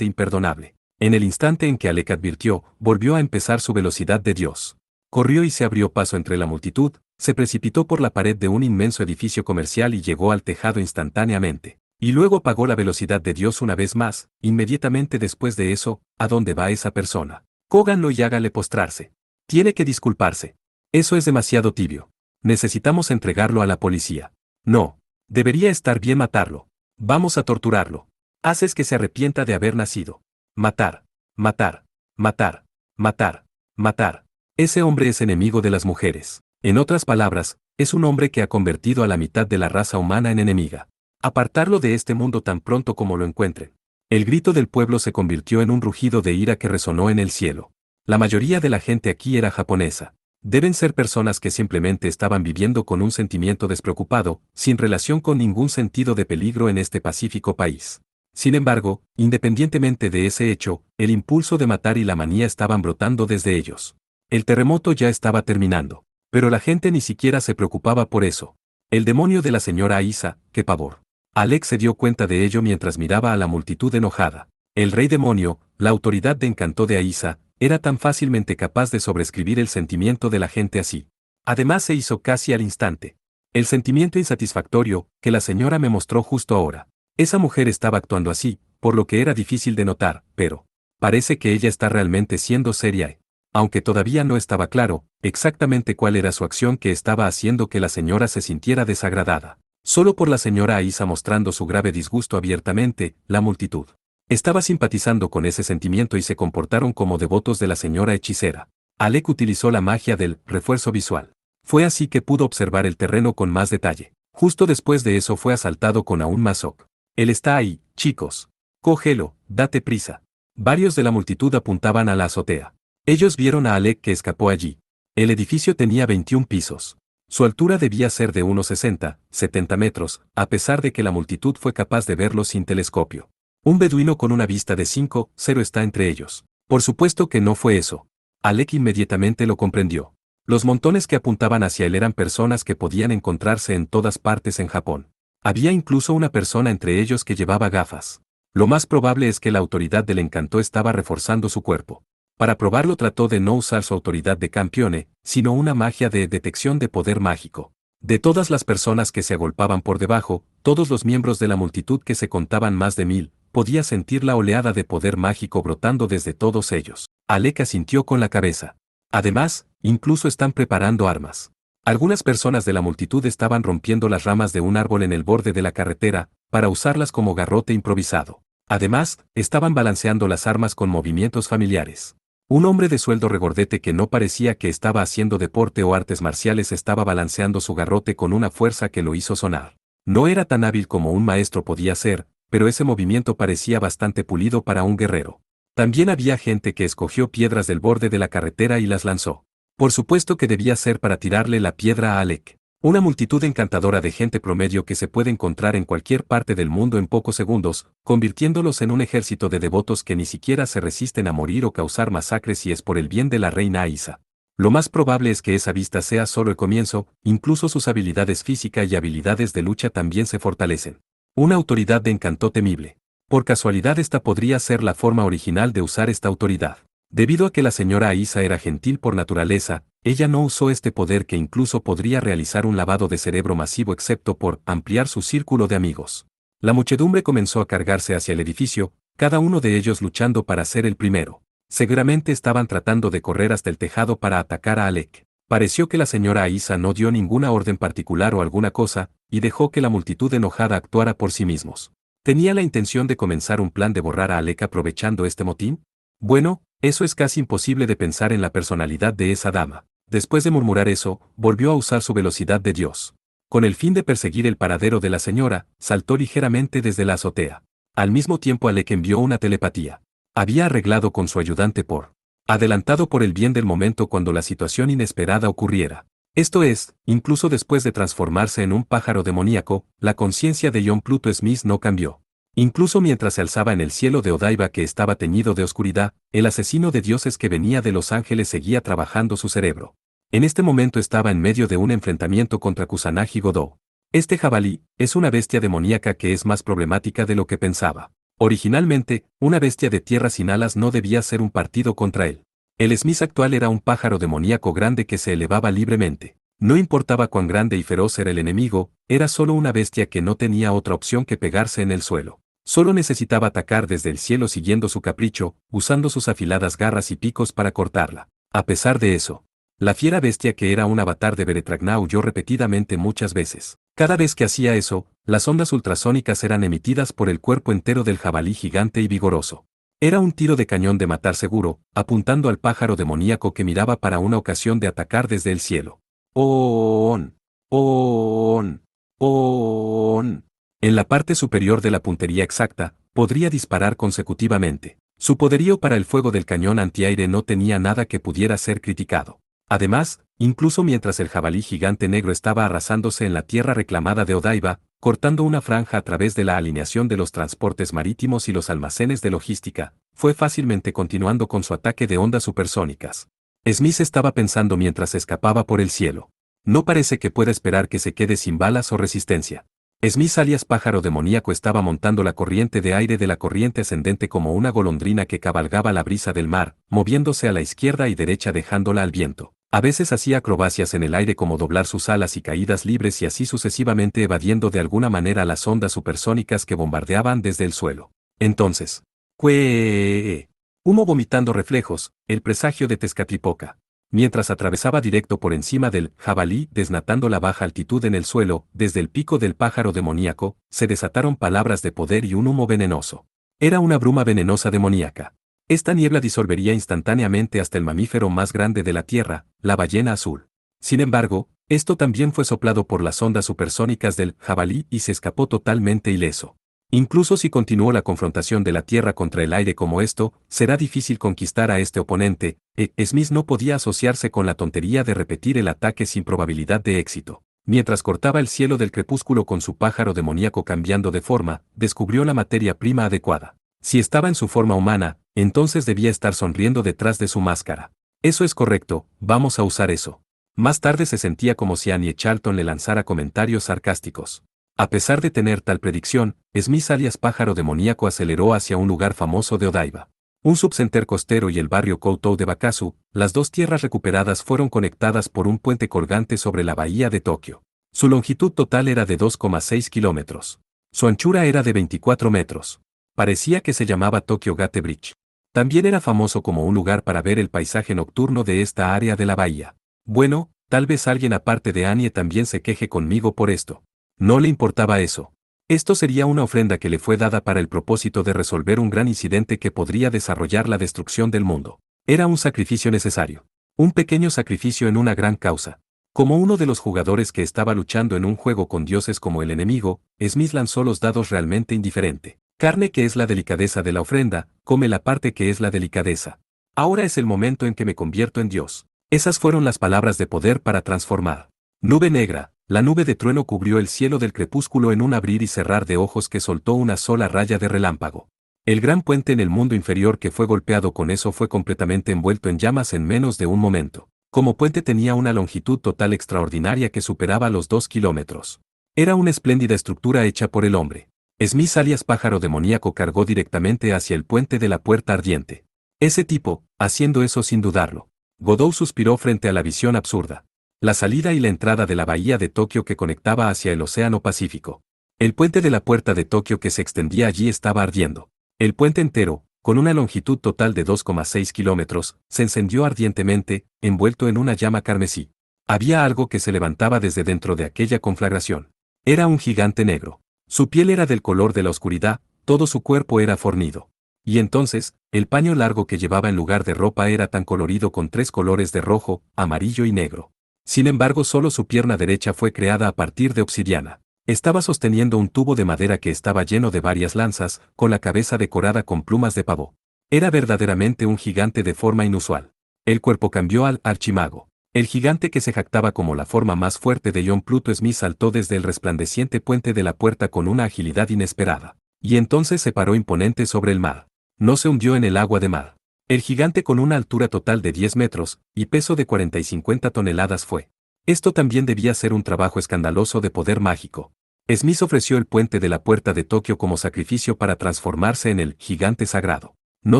S1: imperdonable. En el instante en que Alec advirtió, volvió a empezar su velocidad de Dios. Corrió y se abrió paso entre la multitud, se precipitó por la pared de un inmenso edificio comercial y llegó al tejado instantáneamente. Y luego apagó la velocidad de Dios una vez más. Inmediatamente después de eso, ¿a dónde va esa persona? Cóganlo y hágale postrarse. Tiene que disculparse. Eso es demasiado tibio. Necesitamos entregarlo a la policía. No. Debería estar bien matarlo. Vamos a torturarlo. Haces que se arrepienta de haber nacido. Matar. Matar. Matar, matar, matar. Ese hombre es enemigo de las mujeres. En otras palabras, es un hombre que ha convertido a la mitad de la raza humana en enemiga. Apartarlo de este mundo tan pronto como lo encuentren. El grito del pueblo se convirtió en un rugido de ira que resonó en el cielo. La mayoría de la gente aquí era japonesa. Deben ser personas que simplemente estaban viviendo con un sentimiento despreocupado, sin relación con ningún sentido de peligro en este pacífico país. Sin embargo, independientemente de ese hecho, el impulso de matar y la manía estaban brotando desde ellos. El terremoto ya estaba terminando. Pero la gente ni siquiera se preocupaba por eso. El demonio de la señora Aisa, qué pavor. Alex se dio cuenta de ello mientras miraba a la multitud enojada. El rey demonio, la autoridad de encanto de Aisa, era tan fácilmente capaz de sobreescribir el sentimiento de la gente así. Además se hizo casi al instante. El sentimiento insatisfactorio que la señora me mostró justo ahora. Esa mujer estaba actuando así, por lo que era difícil de notar, pero parece que ella está realmente siendo seria. Aunque todavía no estaba claro exactamente cuál era su acción que estaba haciendo que la señora se sintiera desagradada. Solo por la señora Aisa mostrando su grave disgusto abiertamente, la multitud estaba simpatizando con ese sentimiento y se comportaron como devotos de la señora hechicera. Alec utilizó la magia del refuerzo visual. Fue así que pudo observar el terreno con más detalle. Justo después de eso fue asaltado con aún más shock. Él está ahí, chicos. Cógelo, date prisa. Varios de la multitud apuntaban a la azotea. Ellos vieron a Alec que escapó allí. El edificio tenía 21 pisos. Su altura debía ser de unos 60, 70 metros, a pesar de que la multitud fue capaz de verlo sin telescopio. Un beduino con una vista de 5,0 está entre ellos. Por supuesto que no fue eso. Alec inmediatamente lo comprendió. Los montones que apuntaban hacia él eran personas que podían encontrarse en todas partes en Japón. Había incluso una persona entre ellos que llevaba gafas. Lo más probable es que la autoridad del encanto estaba reforzando su cuerpo. Para probarlo trató de no usar su autoridad de campione, sino una magia de detección de poder mágico. De todas las personas que se agolpaban por debajo, todos los miembros de la multitud que se contaban más de 1000, podía sentir la oleada de poder mágico brotando desde todos ellos. Alec asintió con la cabeza. Además, incluso están preparando armas. Algunas personas de la multitud estaban rompiendo las ramas de un árbol en el borde de la carretera, para usarlas como garrote improvisado. Además, estaban balanceando las armas con movimientos familiares. Un hombre de sueldo regordete que no parecía que estaba haciendo deporte o artes marciales estaba balanceando su garrote con una fuerza que lo hizo sonar. No era tan hábil como un maestro podía ser, pero ese movimiento parecía bastante pulido para un guerrero. También había gente que escogió piedras del borde de la carretera y las lanzó. Por supuesto que debía ser para tirarle la piedra a Alec. Una multitud encantadora de gente promedio que se puede encontrar en cualquier parte del mundo en pocos segundos, convirtiéndolos en un ejército de devotos que ni siquiera se resisten a morir o causar masacres si es por el bien de la reina Aisa. Lo más probable es que esa vista sea solo el comienzo, incluso sus habilidades físicas y habilidades de lucha también se fortalecen. Una autoridad de encanto temible. Por casualidad esta podría ser la forma original de usar esta autoridad. Debido a que la señora Aisa era gentil por naturaleza, ella no usó este poder que incluso podría realizar un lavado de cerebro masivo excepto por ampliar su círculo de amigos. La muchedumbre comenzó a cargarse hacia el edificio, cada uno de ellos luchando para ser el primero. Seguramente estaban tratando de correr hasta el tejado para atacar a Alec. Pareció que la señora Aisa no dio ninguna orden particular o alguna cosa, y dejó que la multitud enojada actuara por sí mismos. ¿Tenía la intención de comenzar un plan de borrar a Alec aprovechando este motín? Bueno, eso es casi imposible de pensar en la personalidad de esa dama. Después de murmurar eso, volvió a usar su velocidad de Dios. Con el fin de perseguir el paradero de la señora, saltó ligeramente desde la azotea. Al mismo tiempo Alec envió una telepatía. Había arreglado con su ayudante por adelantado por el bien del momento cuando la situación inesperada ocurriera. Esto es, incluso después de transformarse en un pájaro demoníaco, la conciencia de John Pluto Smith no cambió. Incluso mientras se alzaba en el cielo de Odaiba que estaba teñido de oscuridad, el asesino de dioses que venía de Los Ángeles seguía trabajando su cerebro. En este momento estaba en medio de un enfrentamiento contra Kusanagi Godou. Este jabalí es una bestia demoníaca que es más problemática de lo que pensaba. Originalmente, una bestia de tierra sin alas no debía ser un partido contra él. El Smith actual era un pájaro demoníaco grande que se elevaba libremente. No importaba cuán grande y feroz era el enemigo, era solo una bestia que no tenía otra opción que pegarse en el suelo. Solo necesitaba atacar desde el cielo siguiendo su capricho, usando sus afiladas garras y picos para cortarla. A pesar de eso, la fiera bestia que era un avatar de Beretragna huyó repetidamente muchas veces. Cada vez que hacía eso, las ondas ultrasónicas eran emitidas por el cuerpo entero del jabalí gigante y vigoroso. Era un tiro de cañón de matar seguro, apuntando al pájaro demoníaco que miraba para una ocasión de atacar desde el cielo. ¡On! ¡On! ¡On! En la parte superior de la puntería exacta, podría disparar consecutivamente. Su poderío para el fuego del cañón antiaire no tenía nada que pudiera ser criticado. Además, incluso mientras el jabalí gigante negro estaba arrasándose en la tierra reclamada de Odaiba, cortando una franja a través de la alineación de los transportes marítimos y los almacenes de logística, fue fácilmente continuando con su ataque de ondas supersónicas. Smith estaba pensando mientras escapaba por el cielo. No parece que pueda esperar que se quede sin balas o resistencia. Smith alias pájaro demoníaco estaba montando la corriente de aire de la corriente ascendente como una golondrina que cabalgaba la brisa del mar, moviéndose a la izquierda y derecha dejándola al viento. A veces hacía acrobacias en el aire como doblar sus alas y caídas libres y así sucesivamente evadiendo de alguna manera las ondas supersónicas que bombardeaban desde el suelo. Entonces, ¡cuee! Humo vomitando reflejos, el presagio de Tezcatlipoca. Mientras atravesaba directo por encima del jabalí desnatando la baja altitud en el suelo, desde el pico del pájaro demoníaco, se desataron palabras de poder y un humo venenoso. Era una bruma venenosa demoníaca. Esta niebla disolvería instantáneamente hasta el mamífero más grande de la Tierra, la ballena azul. Sin embargo, esto también fue soplado por las ondas supersónicas del jabalí y se escapó totalmente ileso. Incluso si continuó la confrontación de la Tierra contra el aire como esto, será difícil conquistar a este oponente. Smith no podía asociarse con la tontería de repetir el ataque sin probabilidad de éxito. Mientras cortaba el cielo del crepúsculo con su pájaro demoníaco cambiando de forma, descubrió la materia prima adecuada. Si estaba en su forma humana, entonces debía estar sonriendo detrás de su máscara. Eso es correcto, vamos a usar eso. Más tarde se sentía como si Annie Charlton le lanzara comentarios sarcásticos. A pesar de tener tal predicción, Smith alias pájaro demoníaco aceleró hacia un lugar famoso de Odaiba. Un subcenter costero y el barrio Koutou de Bakasu, las dos tierras recuperadas fueron conectadas por un puente colgante sobre la bahía de Tokio. Su longitud total era de 2,6 kilómetros. Su anchura era de 24 metros. Parecía que se llamaba Tokyo Gate Bridge. También era famoso como un lugar para ver el paisaje nocturno de esta área de la bahía. Bueno, tal vez alguien aparte de Annie también se queje conmigo por esto. No le importaba eso. Esto sería una ofrenda que le fue dada para el propósito de resolver un gran incidente que podría desarrollar la destrucción del mundo. Era un sacrificio necesario. Un pequeño sacrificio en una gran causa. Como uno de los jugadores que estaba luchando en un juego con dioses como el enemigo, Smith lanzó los dados realmente indiferente. Carne que es la delicadeza de la ofrenda, come la parte que es la delicadeza. Ahora es el momento en que me convierto en Dios. Esas fueron las palabras de poder para transformar. Nube negra, la nube de trueno cubrió el cielo del crepúsculo en un abrir y cerrar de ojos que soltó una sola raya de relámpago. El gran puente en el mundo inferior que fue golpeado con eso fue completamente envuelto en llamas en menos de un momento. Como puente tenía una longitud total extraordinaria que superaba los 2 kilómetros. Era una espléndida estructura hecha por el hombre. Smith alias pájaro demoníaco cargó directamente hacia el puente de la puerta ardiente. Ese tipo, haciendo eso sin dudarlo. Godot suspiró frente a la visión absurda. La salida y la entrada de la bahía de Tokio que conectaba hacia el Océano Pacífico. El puente de la puerta de Tokio que se extendía allí estaba ardiendo. El puente entero, con una longitud total de 2,6 kilómetros, se encendió ardientemente, envuelto en una llama carmesí. Había algo que se levantaba desde dentro de aquella conflagración. Era un gigante negro. Su piel era del color de la oscuridad, todo su cuerpo era fornido. Y entonces, el paño largo que llevaba en lugar de ropa era tan colorido con 3 colores de rojo, amarillo y negro. Sin embargo, solo su pierna derecha fue creada a partir de obsidiana. Estaba sosteniendo un tubo de madera que estaba lleno de varias lanzas, con la cabeza decorada con plumas de pavo. Era verdaderamente un gigante de forma inusual. El cuerpo cambió al archimago. El gigante que se jactaba como la forma más fuerte de John Pluto Smith saltó desde el resplandeciente puente de la puerta con una agilidad inesperada. Y entonces se paró imponente sobre el mar. No se hundió en el agua de mar. El gigante con una altura total de 10 metros, y peso de 40 y 50 toneladas fue. Esto también debía ser un trabajo escandaloso de poder mágico. Smith ofreció el puente de la puerta de Tokio como sacrificio para transformarse en el gigante sagrado. No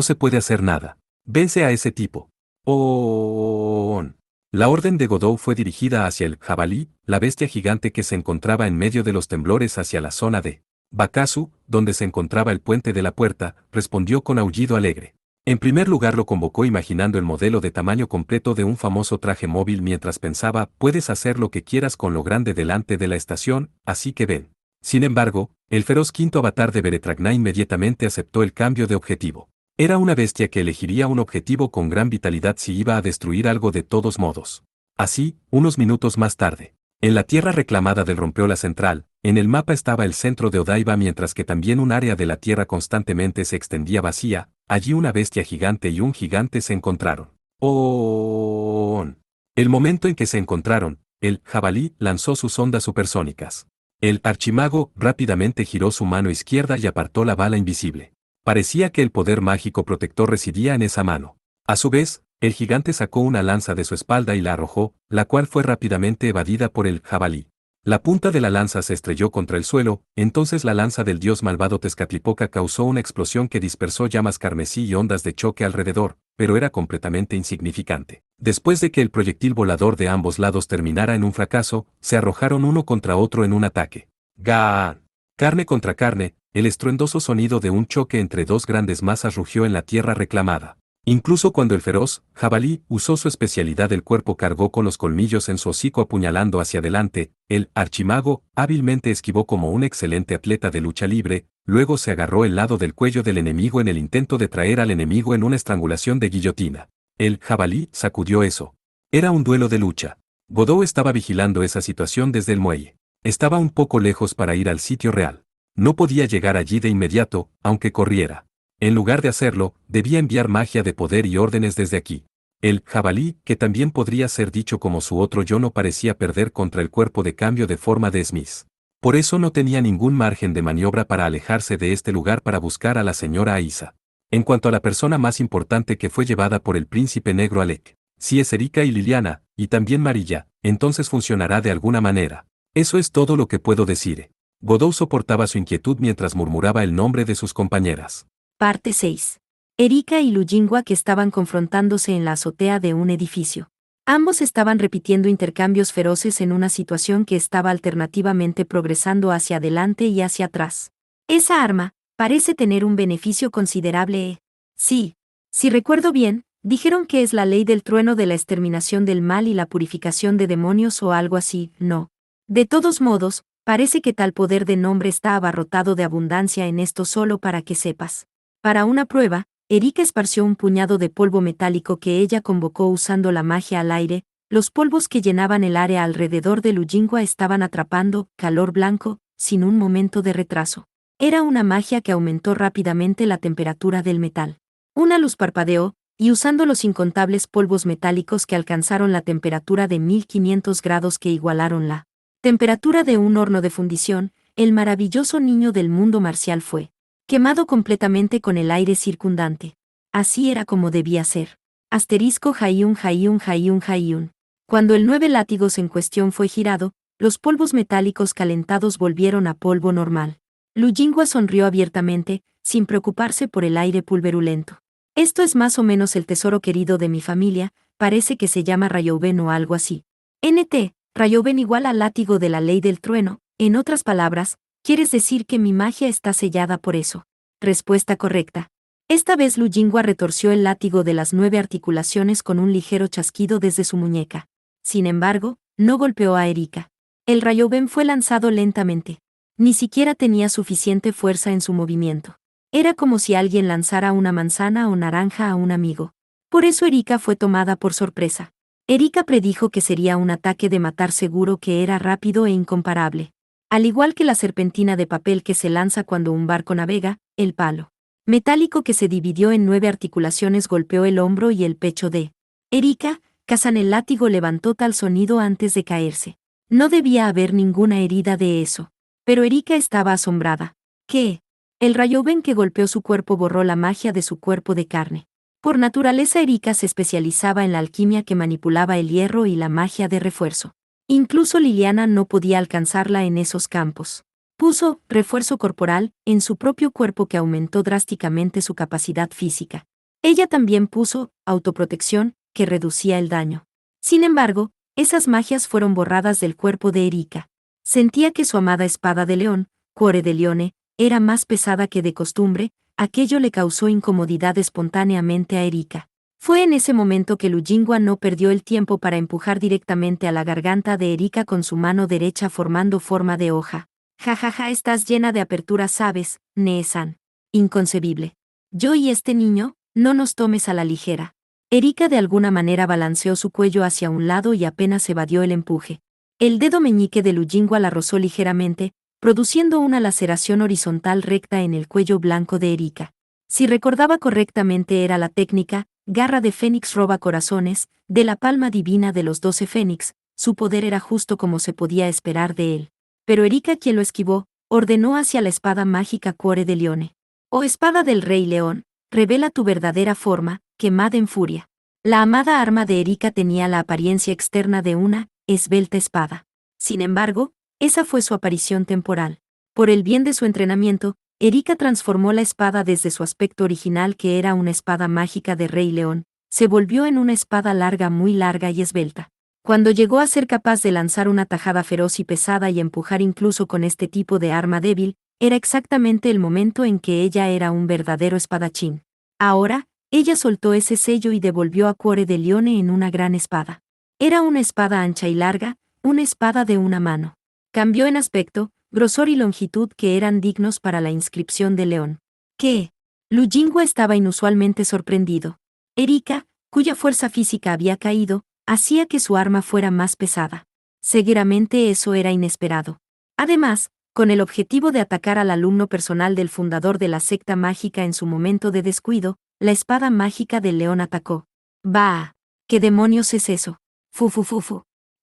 S1: se puede hacer nada. Vence a ese tipo. ¡Oh! La orden de Godot fue dirigida hacia el jabalí, la bestia gigante que se encontraba en medio de los temblores hacia la zona de Bakasu, donde se encontraba el puente de la puerta, respondió con aullido alegre. En primer lugar lo convocó imaginando el modelo de tamaño completo de un famoso traje móvil mientras pensaba, puedes hacer lo que quieras con lo grande delante de la estación, así que ven. Sin embargo, el feroz quinto avatar de Beretragna inmediatamente aceptó el cambio de objetivo. Era una bestia que elegiría un objetivo con gran vitalidad si iba a destruir algo de todos modos. Así, unos minutos más tarde, en la tierra reclamada del Rompeola Central, en el mapa estaba el centro de Odaiba mientras que también un área de la tierra constantemente se extendía vacía, allí una bestia gigante y un gigante se encontraron. ¡Oh! El momento en que se encontraron, el jabalí lanzó sus ondas supersónicas. El archimago rápidamente giró su mano izquierda y apartó la bala invisible. Parecía que el poder mágico protector residía en esa mano. A su vez, el gigante sacó una lanza de su espalda y la arrojó, la cual fue rápidamente evadida por el jabalí. La punta de la lanza se estrelló contra el suelo, entonces la lanza del dios malvado Tezcatlipoca causó una explosión que dispersó llamas carmesí y ondas de choque alrededor, pero era completamente insignificante. Después de que el proyectil volador de ambos lados terminara en un fracaso, se arrojaron uno contra otro en un ataque. ¡Gaan! Carne contra carne, el estruendoso sonido de un choque entre dos grandes masas rugió en la tierra reclamada. Incluso cuando el feroz jabalí usó su especialidad, el cuerpo cargó con los colmillos en su hocico apuñalando hacia adelante, el archimago hábilmente esquivó como un excelente atleta de lucha libre, luego se agarró el lado del cuello del enemigo en el intento de traer al enemigo en una estrangulación de guillotina. El jabalí sacudió eso. Era un duelo de lucha. Godot estaba vigilando esa situación desde el muelle. Estaba un poco lejos para ir al sitio real. No podía llegar allí de inmediato, aunque corriera. En lugar de hacerlo, debía enviar magia de poder y órdenes desde aquí. El jabalí, que también podría ser dicho como su otro yo, no parecía perder contra el cuerpo de cambio de forma de Smith. Por eso no tenía ningún margen de maniobra para alejarse de este lugar para buscar a la señora Aisa. En cuanto a la persona más importante que fue llevada por el príncipe negro Alec, si es Erika y Liliana, y también Marilla, entonces funcionará de alguna manera. Eso es todo lo que puedo decir. Godot soportaba su inquietud mientras murmuraba el nombre de sus compañeras.
S2: Parte 6. Erika y Lujingwa que estaban confrontándose en la azotea de un edificio. Ambos estaban repitiendo intercambios feroces en una situación que estaba alternativamente progresando hacia adelante y hacia atrás. Esa arma parece tener un beneficio considerable. Sí. Si recuerdo bien, dijeron que es la ley del trueno de la exterminación del mal y la purificación de demonios o algo así, ¿no? De todos modos, parece que tal poder de nombre está abarrotado de abundancia en esto, solo para que sepas. Para una prueba, Erika esparció un puñado de polvo metálico que ella convocó usando la magia al aire. Los polvos que llenaban el área alrededor de Lujingwa estaban atrapando calor blanco, sin un momento de retraso. Era una magia que aumentó rápidamente la temperatura del metal. Una luz parpadeó, y usando los incontables polvos metálicos que alcanzaron la temperatura de 1500 grados que igualaron la temperatura de un horno de fundición, el maravilloso niño del mundo marcial fue quemado completamente con el aire circundante. Así era como debía ser. Asterisco Hayun Hayun Hayun Hayun. Cuando el 9 látigos en cuestión fue girado, los polvos metálicos calentados volvieron a polvo normal. Lujingwa sonrió abiertamente, sin preocuparse por el aire pulverulento. Esto es más o menos el tesoro querido de mi familia, parece que se llama Rayouben o algo así. NT, Rayouben igual al látigo de la ley del trueno, en otras palabras, ¿quieres decir que mi magia está sellada por eso? Respuesta correcta. Esta vez Lujingwa retorció el látigo de las 9 articulaciones con un ligero chasquido desde su muñeca. Sin embargo, no golpeó a Erika. El Rayouben fue lanzado lentamente. Ni siquiera tenía suficiente fuerza en su movimiento. Era como si alguien lanzara una manzana o naranja a un amigo. Por eso Erika fue tomada por sorpresa. Erika predijo que sería un ataque de matar seguro, que era rápido e incomparable. Al igual que la serpentina de papel que se lanza cuando un barco navega, el palo metálico que se dividió en 9 articulaciones golpeó el hombro y el pecho de Erika. Cazan el látigo levantó tal sonido antes de caerse. No debía haber ninguna herida de eso. Pero Erika estaba asombrada. ¿Qué? El Rayouben que golpeó su cuerpo borró la magia de su cuerpo de carne. Por naturaleza Erika se especializaba en la alquimia que manipulaba el hierro y la magia de refuerzo. Incluso Liliana no podía alcanzarla en esos campos. Puso refuerzo corporal en su propio cuerpo que aumentó drásticamente su capacidad física. Ella también puso autoprotección, que reducía el daño. Sin embargo, esas magias fueron borradas del cuerpo de Erika. Sentía que su amada espada de león, Cuore de Leone, era más pesada que de costumbre. Aquello le causó incomodidad espontáneamente a Erika. Fue en ese momento que Lujingwa no perdió el tiempo para empujar directamente a la garganta de Erika con su mano derecha formando forma de hoja. Jajaja, estás llena de apertura, ¿sabes, Nee-san? Inconcebible. Yo y este niño, no nos tomes a la ligera. Erika de alguna manera balanceó su cuello hacia un lado y apenas evadió el empuje. El dedo meñique de Lu Jingwa la rozó ligeramente, produciendo una laceración horizontal recta en el cuello blanco de Erika. Si recordaba correctamente era la técnica, garra de Fénix roba corazones, de la palma divina de los 12 Fénix, su poder era justo como se podía esperar de él. Pero Erika, quien lo esquivó, ordenó hacia la espada mágica Cuore de Leone. Oh espada del Rey León, revela tu verdadera forma, quemada en furia. La amada arma de Erika tenía la apariencia externa de una esbelta espada. Sin embargo, esa fue su aparición temporal. Por el bien de su entrenamiento, Erika transformó la espada desde su aspecto original, que era una espada mágica de Rey León, se volvió en una espada larga, muy larga y esbelta. Cuando llegó a ser capaz de lanzar una tajada feroz y pesada y empujar incluso con este tipo de arma débil, era exactamente el momento en que ella era un verdadero espadachín. Ahora, ella soltó ese sello y devolvió a Cuore de Leone en una gran espada. Era una espada ancha y larga, una espada de una mano. Cambió en aspecto, grosor y longitud que eran dignos para la inscripción de león. ¿Qué? Lu Jingwa estaba inusualmente sorprendido. Erika, cuya fuerza física había caído, hacía que su arma fuera más pesada. Seguramente eso era inesperado. Además, con el objetivo de atacar al alumno personal del fundador de la secta mágica en su momento de descuido, la espada mágica del león atacó. ¡Bah! ¿Qué demonios es eso? Fu.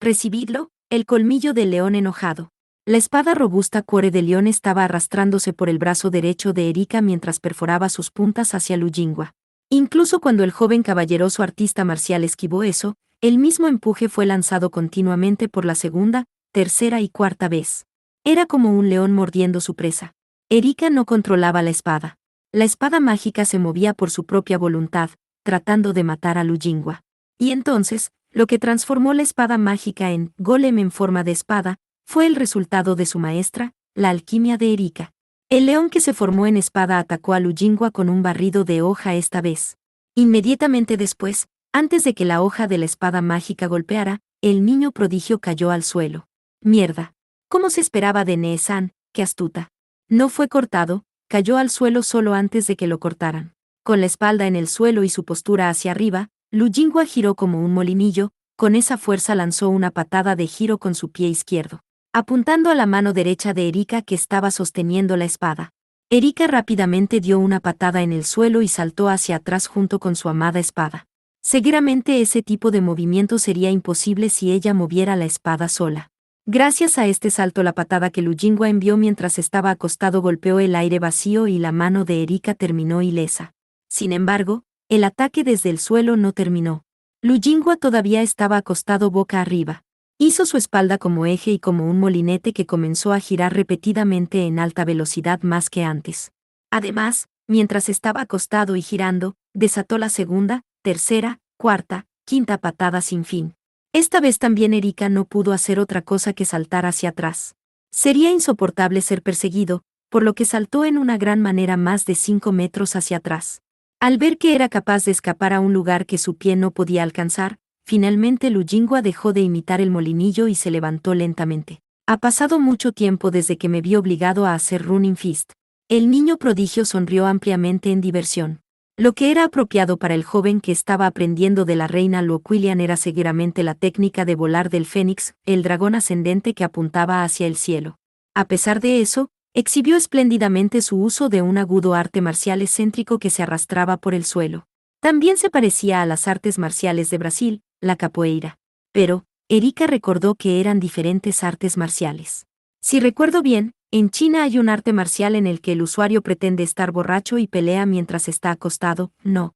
S2: ¿Recibidlo? El colmillo del león enojado. La espada robusta Cuore de León estaba arrastrándose por el brazo derecho de Erika mientras perforaba sus puntas hacia Lu Jingwa. Incluso cuando el joven caballeroso artista marcial esquivó eso, el mismo empuje fue lanzado continuamente por la segunda, tercera y cuarta vez. Era como un león mordiendo su presa. Erika no controlaba la espada. La espada mágica se movía por su propia voluntad, tratando de matar a Lu Jingwa. Y entonces, lo que transformó la espada mágica en golem en forma de espada, fue el resultado de su maestra, la alquimia de Erika. El león que se formó en espada atacó a Lu Jingwa con un barrido de hoja esta vez. Inmediatamente después, antes de que la hoja de la espada mágica golpeara, el niño prodigio cayó al suelo. Mierda. ¿Cómo se esperaba de Nee-san? ¡Qué astuta! No fue cortado, cayó al suelo solo antes de que lo cortaran. Con la espalda en el suelo y su postura hacia arriba, Lu Jingwa giró como un molinillo, con esa fuerza lanzó una patada de giro con su pie izquierdo, apuntando a la mano derecha de Erika que estaba sosteniendo la espada. Erika rápidamente dio una patada en el suelo y saltó hacia atrás junto con su amada espada. Seguramente ese tipo de movimiento sería imposible si ella moviera la espada sola. Gracias a este salto, la patada que Lu Jingwa envió mientras estaba acostado golpeó el aire vacío y la mano de Erika terminó ilesa. Sin embargo, el ataque desde el suelo no terminó. Lu Jingwa todavía estaba acostado boca arriba. Hizo su espalda como eje y como un molinete que comenzó a girar repetidamente en alta velocidad más que antes. Además, mientras estaba acostado y girando, desató la segunda, tercera, cuarta, quinta patada sin fin. Esta vez también Erika no pudo hacer otra cosa que saltar hacia atrás. Sería insoportable ser perseguido, por lo que saltó en una gran manera más de 5 metros hacia atrás. Al ver que era capaz de escapar a un lugar que su pie no podía alcanzar, finalmente Lu Jingwa dejó de imitar el molinillo y se levantó lentamente. Ha pasado mucho tiempo desde que me vi obligado a hacer Running Fist. El niño prodigio sonrió ampliamente en diversión. Lo que era apropiado para el joven que estaba aprendiendo de la reina Luoquilian era seguramente la técnica de volar del Fénix, el dragón ascendente que apuntaba hacia el cielo. A pesar de eso, exhibió espléndidamente su uso de un agudo arte marcial excéntrico que se arrastraba por el suelo. También se parecía a las artes marciales de Brasil, la capoeira. Pero, Erika recordó que eran diferentes artes marciales. Si recuerdo bien, en China hay un arte marcial en el que el usuario pretende estar borracho y pelea mientras está acostado, ¿no?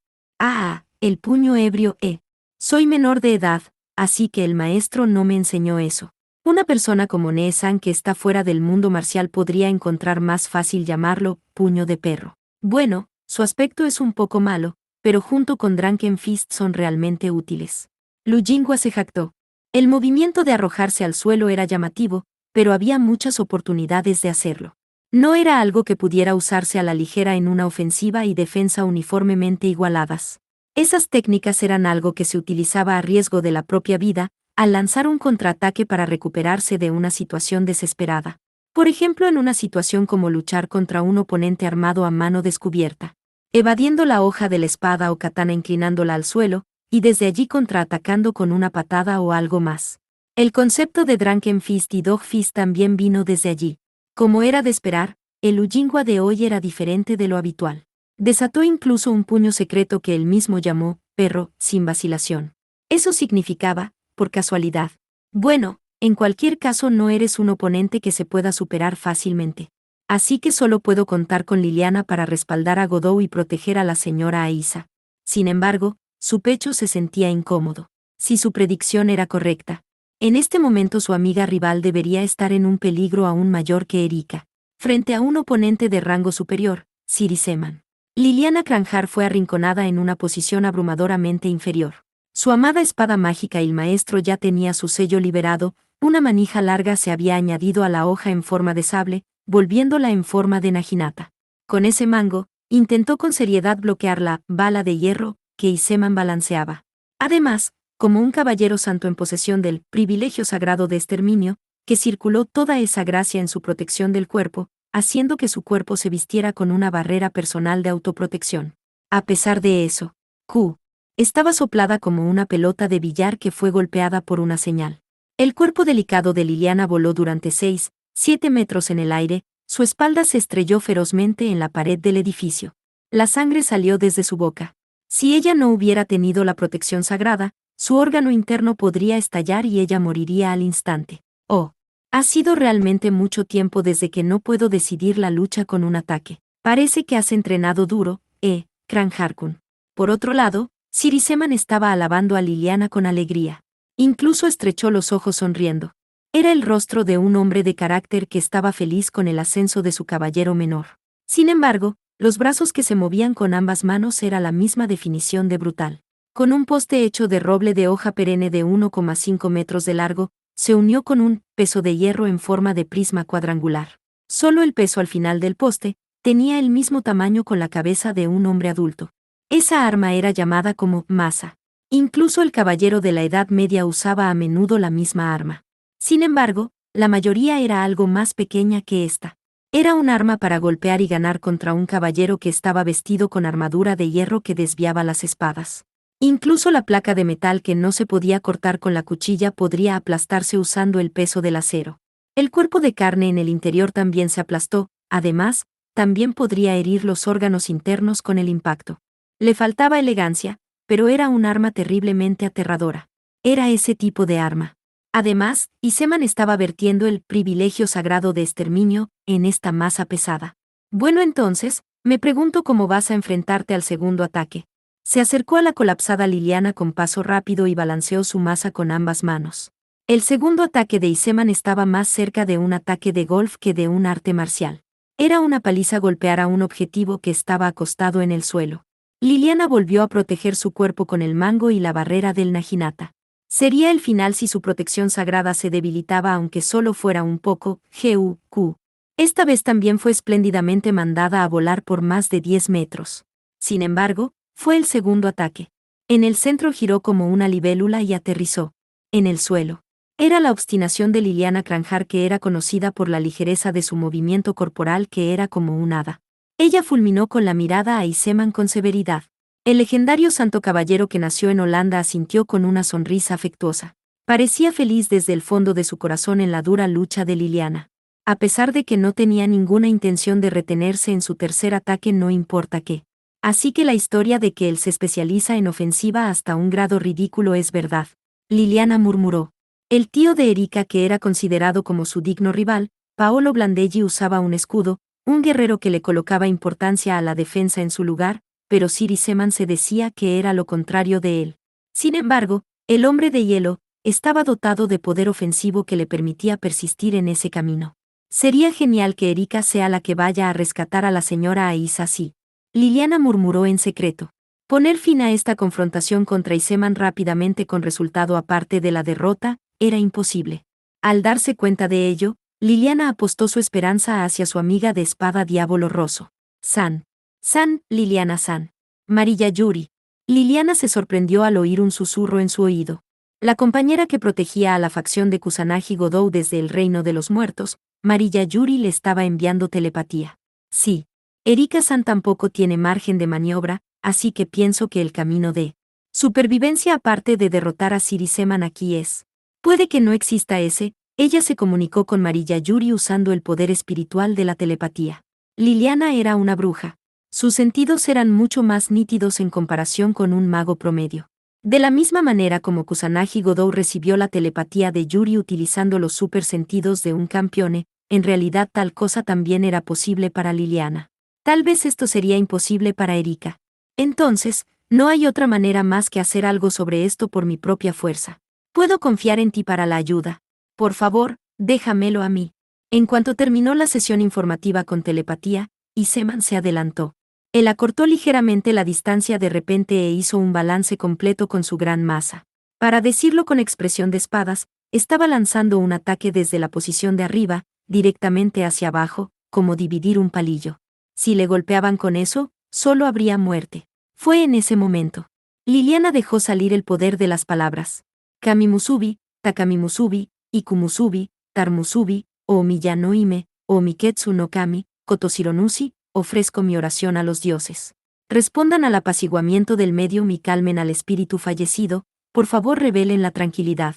S2: El puño ebrio, Soy menor de edad, así que el maestro no me enseñó eso. Una persona como Nee-san que está fuera del mundo marcial podría encontrar más fácil llamarlo puño de perro. Bueno, su aspecto es un poco malo, pero junto con Drunken Fist son realmente útiles. Lu Jingwa se jactó. El movimiento de arrojarse al suelo era llamativo, pero había muchas oportunidades de hacerlo. No era algo que pudiera usarse a la ligera en una ofensiva y defensa uniformemente igualadas. Esas técnicas eran algo que se utilizaba a riesgo de la propia vida, al lanzar un contraataque para recuperarse de una situación desesperada. Por ejemplo, en una situación como luchar contra un oponente armado a mano descubierta. evadiendo la hoja de la espada o katana inclinándola al suelo, y desde allí contraatacando con una patada o algo más. El concepto de Drunken Fist y Dog Fist también vino desde allí. Como era de esperar, el Ujingwa de hoy era diferente de lo habitual. Desató incluso un puño secreto que él mismo llamó perro, sin vacilación. Eso significaba, por casualidad. Bueno, en cualquier caso no eres un oponente que se pueda superar fácilmente. Así que solo puedo contar con Liliana para respaldar a Godot y proteger a la señora Aisa. Sin embargo, su pecho se sentía incómodo. Si su predicción era correcta, en este momento su amiga rival debería estar en un peligro aún mayor que Erika. Frente a un oponente de rango superior, Siri Seman. Liliana Cranjar fue arrinconada en una posición abrumadoramente inferior. Su amada espada mágica y el maestro ya tenía su sello liberado, una manija larga se había añadido a la hoja en forma de sable, volviéndola en forma de naginata. Con ese mango, intentó con seriedad bloquear la bala de hierro que Iseman balanceaba. Además, como un caballero santo en posesión del privilegio sagrado de exterminio, que circuló toda esa gracia en su protección del cuerpo, haciendo que su cuerpo se vistiera con una barrera personal de autoprotección. A pesar de eso, Q estaba soplada como una pelota de billar que fue golpeada por una señal. El cuerpo delicado de Liliana voló durante 6-7 metros en el aire, su espalda se estrelló ferozmente en la pared del edificio. La sangre salió desde su boca. Si ella no hubiera tenido la protección sagrada, su órgano interno podría estallar y ella moriría al instante. Oh, ha sido realmente mucho tiempo desde que no puedo decidir la lucha con un ataque. Parece que has entrenado duro, Cranjar-kun. Por otro lado, Siri Seman estaba alabando a Liliana con alegría. Incluso estrechó los ojos sonriendo. Era el rostro de un hombre de carácter que estaba feliz con el ascenso de su caballero menor. Sin embargo, los brazos que se movían con ambas manos era la misma definición de brutal. Con un poste hecho de roble de hoja perenne de 1,5 metros de largo, se unió con un peso de hierro en forma de prisma cuadrangular. Solo el peso al final del poste tenía el mismo tamaño con la cabeza de un hombre adulto. Esa arma era llamada como masa. Incluso el caballero de la Edad Media usaba a menudo la misma arma. Sin embargo, la mayoría era algo más pequeña que esta. Era un arma para golpear y ganar contra un caballero que estaba vestido con armadura de hierro que desviaba las espadas. Incluso la placa de metal que no se podía cortar con la cuchilla podría aplastarse usando el peso del acero. El cuerpo de carne en el interior también se aplastó, además, también podría herir los órganos internos con el impacto. Le faltaba elegancia, pero era un arma terriblemente aterradora. Era ese tipo de arma. Además, Iseman estaba vertiendo el privilegio sagrado de exterminio en esta masa pesada. Bueno, entonces, me pregunto cómo vas a enfrentarte al segundo ataque. Se acercó a la colapsada Liliana con paso rápido y balanceó su masa con ambas manos. El segundo ataque de Iseman estaba más cerca de un ataque de golf que de un arte marcial. Era una paliza golpear a un objetivo que estaba acostado en el suelo. Liliana volvió a proteger su cuerpo con el mango y la barrera del naginata. Sería el final si su protección sagrada se debilitaba aunque solo fuera un poco. Q. Esta vez también fue espléndidamente mandada a volar por más de 10 metros. Sin embargo, fue el segundo ataque. En el centro giró como una libélula y aterrizó. En el suelo. Era la obstinación de Liliana Cranjar, que era conocida por la ligereza de su movimiento corporal, que era como un hada. Ella fulminó con la mirada a Iseman con severidad. El legendario santo caballero que nació en Holanda asintió con una sonrisa afectuosa. Parecía feliz desde el fondo de su corazón en la dura lucha de Liliana. A pesar de que no tenía ninguna intención de retenerse en su tercer ataque, no importa qué. Así que la historia de que él se especializa en ofensiva hasta un grado ridículo es verdad. Liliana murmuró. El tío de Erika, que era considerado como su digno rival, Paolo Blandelli, usaba un escudo, un guerrero que le colocaba importancia a la defensa en su lugar, pero Siri Seman se decía que era lo contrario de él. Sin embargo, el hombre de hielo estaba dotado de poder ofensivo que le permitía persistir en ese camino. Sería genial que Erika sea la que vaya a rescatar a la señora Aisa, sí. Liliana murmuró en secreto. Poner fin a esta confrontación contra Iseman rápidamente con resultado aparte de la derrota era imposible. Al darse cuenta de ello, Liliana apostó su esperanza hacia su amiga de espada Diablo Rosso. Liliana-san. Mariya Yuri. Liliana se sorprendió al oír un susurro en su oído. La compañera que protegía a la facción de Kusanagi Godou desde el reino de los muertos, Mariya Yuri, le estaba enviando telepatía. Sí. Erika-san tampoco tiene margen de maniobra, así que pienso que el camino de supervivencia aparte de derrotar a Siriseman aquí es. Puede que no exista ese. Ella se comunicó con Mariya Yuri usando el poder espiritual de la telepatía. Liliana era una bruja. Sus sentidos eran mucho más nítidos en comparación con un mago promedio. De la misma manera como Kusanagi Godou recibió la telepatía de Yuri utilizando los supersentidos de un campione, en realidad tal cosa también era posible para Liliana. Tal vez esto sería imposible para Erika. Entonces, no hay otra manera más que hacer algo sobre esto por mi propia fuerza. Puedo confiar en ti para la ayuda. Por favor, déjamelo a mí. En cuanto terminó la sesión informativa con telepatía, Iseman se adelantó. Él acortó ligeramente la distancia de repente e hizo un balance completo con su gran masa. Para decirlo con expresión de espadas, estaba lanzando un ataque desde la posición de arriba, directamente hacia abajo, como dividir un palillo. Si le golpeaban con eso, solo habría muerte. Fue en ese momento. Liliana dejó salir el poder de las palabras. Kamimusubi, Takamimusubi, Ikumusubi, Tarmusubi, o Miyanoime, o Miketsu no Kami, Kotoshironushi, ofrezco mi oración a los dioses. Respondan al apaciguamiento del medium y calmen al espíritu fallecido, por favor revelen la tranquilidad.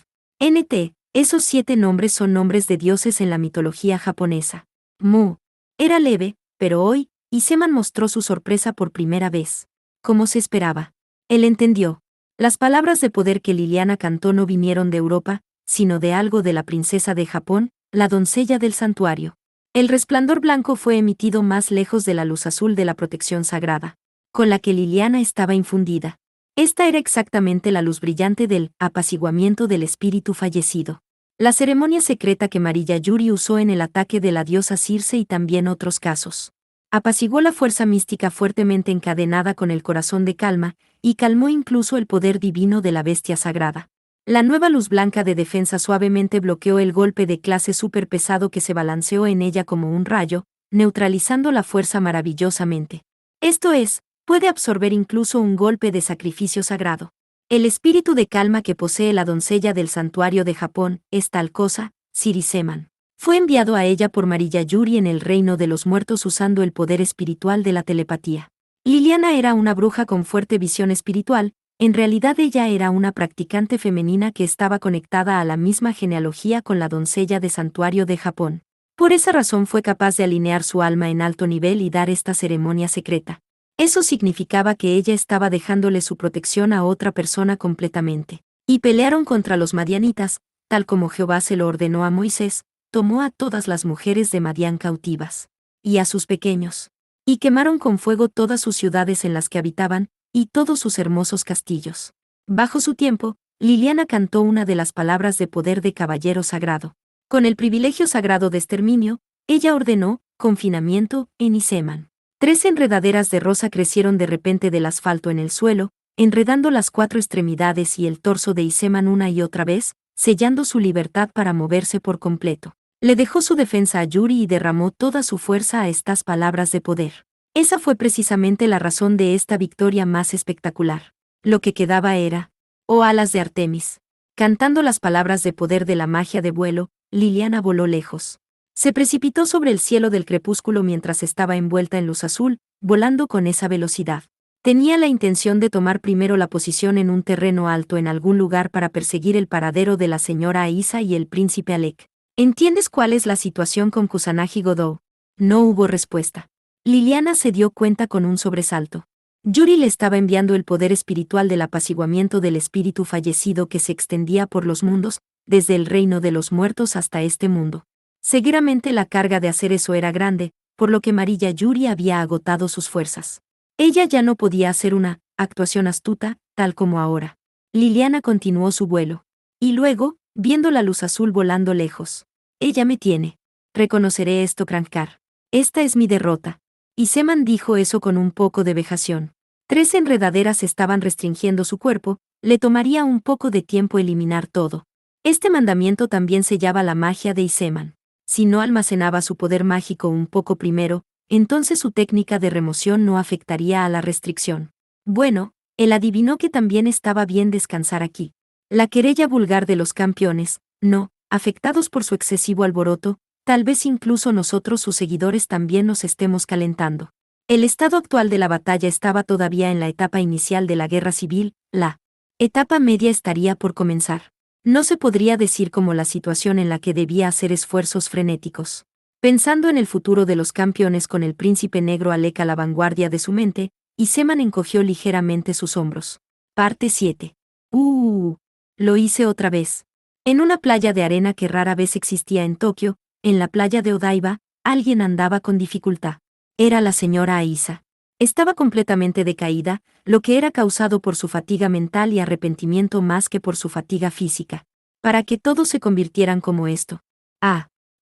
S2: Esos 7 nombres son nombres de dioses en la mitología japonesa. Mu. Era leve, pero hoy, Iseman mostró su sorpresa por primera vez. Como se esperaba. Él entendió. Las palabras de poder que Liliana cantó no vinieron de Europa, sino de algo de la princesa de Japón, la doncella del santuario. El resplandor blanco fue emitido más lejos de la luz azul de la protección sagrada, con la que Liliana estaba infundida. Esta era exactamente la luz brillante del apaciguamiento del espíritu fallecido. La ceremonia secreta que Mariya Yuri usó en el ataque de la diosa Circe y también otros casos. Apaciguó la fuerza mística fuertemente encadenada con el corazón de calma, y calmó incluso el poder divino de la bestia sagrada. La nueva luz blanca de defensa suavemente bloqueó el golpe de clase súper pesado que se balanceó en ella como un rayo, neutralizando la fuerza maravillosamente. Esto es, puede absorber incluso un golpe de sacrificio sagrado. El espíritu de calma que posee la doncella del santuario de Japón es tal cosa, Siriseman. Fue enviado a ella por Mariya Yuri en el reino de los muertos usando el poder espiritual de la telepatía. Liliana era una bruja con fuerte visión espiritual. En realidad ella era una practicante femenina que estaba conectada a la misma genealogía con la doncella de santuario de Japón. Por esa razón fue capaz de alinear su alma en alto nivel y dar esta ceremonia secreta. Eso significaba que ella estaba dejándole su protección a otra persona completamente. Y pelearon contra los madianitas, tal como Jehová se lo ordenó a Moisés, tomó a todas las mujeres de Madián cautivas. Y a sus pequeños. Y quemaron con fuego todas sus ciudades en las que habitaban, y todos sus hermosos castillos. Bajo su tiempo, Liliana cantó una de las palabras de poder de caballero sagrado. Con el privilegio sagrado de exterminio, ella ordenó confinamiento en Iseman. 3 enredaderas de rosa crecieron de repente del asfalto en el suelo, enredando las 4 extremidades y el torso de Iseman una y otra vez, sellando su libertad para moverse por completo. Le dejó su defensa a Yuri y derramó toda su fuerza a estas palabras de poder. Esa fue precisamente la razón de esta victoria más espectacular. Lo que quedaba era, oh alas de Artemis. Cantando las palabras de poder de la magia de vuelo, Liliana voló lejos. Se precipitó sobre el cielo del crepúsculo mientras estaba envuelta en luz azul, volando con esa velocidad. Tenía la intención de tomar primero la posición en un terreno alto en algún lugar para perseguir el paradero de la señora Aisa y el príncipe Alec. ¿Entiendes cuál es la situación con Kusanagi Godou? No hubo respuesta. Liliana se dio cuenta con un sobresalto. Yuri le estaba enviando el poder espiritual del apaciguamiento del espíritu fallecido que se extendía por los mundos, desde el reino de los muertos hasta este mundo. Seguramente la carga de hacer eso era grande, por lo que Mariya Yuri había agotado sus fuerzas. Ella ya no podía hacer una actuación astuta, tal como ahora. Liliana continuó su vuelo. Y luego, viendo la luz azul volando lejos. Ella me tiene. Reconoceré esto, Crankar. Esta es mi derrota. Y Seman dijo eso con un poco de vejación. 3 enredaderas estaban restringiendo su cuerpo, le tomaría un poco de tiempo eliminar todo. Este mandamiento también sellaba la magia de Iseman. Si no almacenaba su poder mágico un poco primero, entonces su técnica de remoción no afectaría a la restricción. Bueno, él adivinó que también estaba bien descansar aquí. La querella vulgar de los campeones, no, afectados por su excesivo alboroto, tal vez incluso nosotros sus seguidores también nos estemos calentando. El estado actual de la batalla estaba todavía en la etapa inicial de la guerra civil, la etapa media estaría por comenzar. No se podría decir como la situación en la que debía hacer esfuerzos frenéticos. Pensando en el futuro de los campeones con el príncipe negro Alec a la vanguardia de su mente, Iseman encogió ligeramente sus hombros. Parte 7. Lo hice otra vez. En una playa de arena que rara vez existía en Tokio, en la playa de Odaiba, alguien andaba con dificultad. Era la señora Aisa. Estaba completamente decaída, lo que era causado por su fatiga mental y arrepentimiento más que por su fatiga física. Para que todos se convirtieran como esto.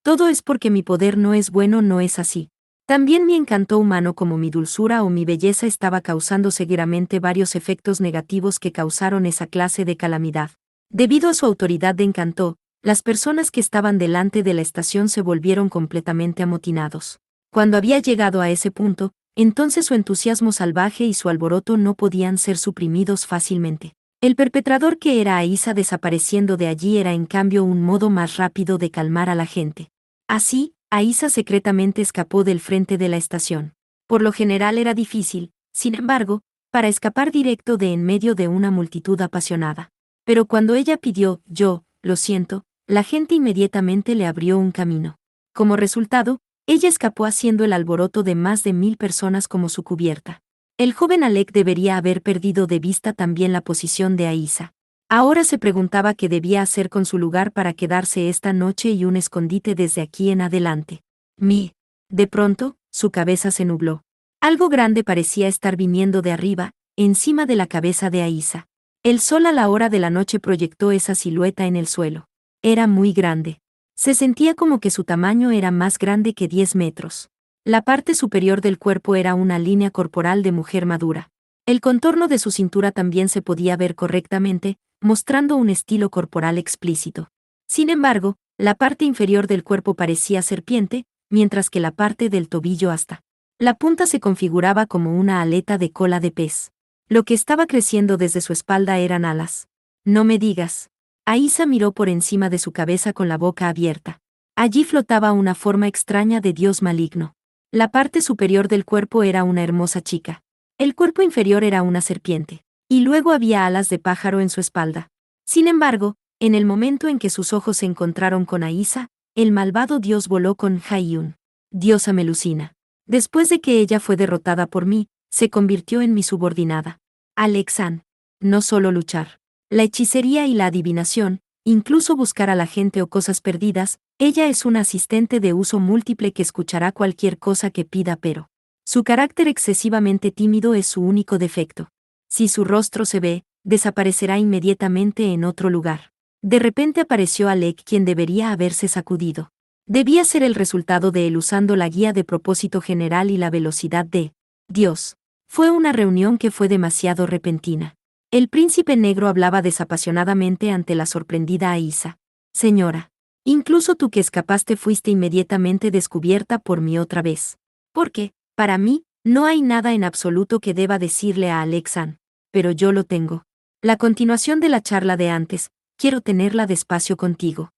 S2: Todo es porque mi poder no es bueno, no es así. También mi encanto humano como mi dulzura o mi belleza estaba causando seguidamente varios efectos negativos que causaron esa clase de calamidad. Debido a su autoridad de encanto, las personas que estaban delante de la estación se volvieron completamente amotinados. Cuando había llegado a ese punto, entonces su entusiasmo salvaje y su alboroto no podían ser suprimidos fácilmente. El perpetrador que era Aisa desapareciendo de allí era en cambio un modo más rápido de calmar a la gente. Así, Aisa secretamente escapó del frente de la estación. Por lo general era difícil, sin embargo, para escapar directo de en medio de una multitud apasionada. Pero cuando ella pidió, yo, lo siento, la gente inmediatamente le abrió un camino. Como resultado, ella escapó haciendo el alboroto de más de 1000 personas como su cubierta. El joven Alec debería haber perdido de vista también la posición de Aisa. Ahora se preguntaba qué debía hacer con su lugar para quedarse esta noche y un escondite desde aquí en adelante. De pronto, su cabeza se nubló. Algo grande parecía estar viniendo de arriba, encima de la cabeza de Aisa. El sol a la hora de la noche proyectó esa silueta en el suelo. Era muy grande. Se sentía como que su tamaño era más grande que 10 metros. La parte superior del cuerpo era una línea corporal de mujer madura. El contorno de su cintura también se podía ver correctamente, mostrando un estilo corporal explícito. Sin embargo, la parte inferior del cuerpo parecía serpiente, mientras que la parte del tobillo hasta la punta se configuraba como una aleta de cola de pez. Lo que estaba creciendo desde su espalda eran alas. No me digas. Aisa miró por encima de su cabeza con la boca abierta. Allí flotaba una forma extraña de dios maligno. La parte superior del cuerpo era una hermosa chica. El cuerpo inferior era una serpiente. Y luego había alas de pájaro en su espalda. Sin embargo, en el momento en que sus ojos se encontraron con Aisa, el malvado dios voló con Haiyun. Diosa Melusina. Después de que ella fue derrotada por mí, se convirtió en mi subordinada. Alexan. No solo luchar. La hechicería y la adivinación, incluso buscar a la gente o cosas perdidas, ella es una asistente de uso múltiple que escuchará cualquier cosa que pida, pero su carácter excesivamente tímido es su único defecto. Si su rostro se ve, desaparecerá inmediatamente en otro lugar. De repente apareció Alec, quien debería haberse sacudido. Debía ser el resultado de él usando la guía de propósito general y la velocidad de Dios. Fue una reunión que fue demasiado repentina. El príncipe negro hablaba desapasionadamente ante la sorprendida Aisa. Señora, incluso tú que escapaste fuiste inmediatamente descubierta por mí otra vez. Porque, para mí, no hay nada en absoluto que deba decirle a Alexan. Pero yo lo tengo. La continuación de la charla de antes, quiero tenerla despacio contigo.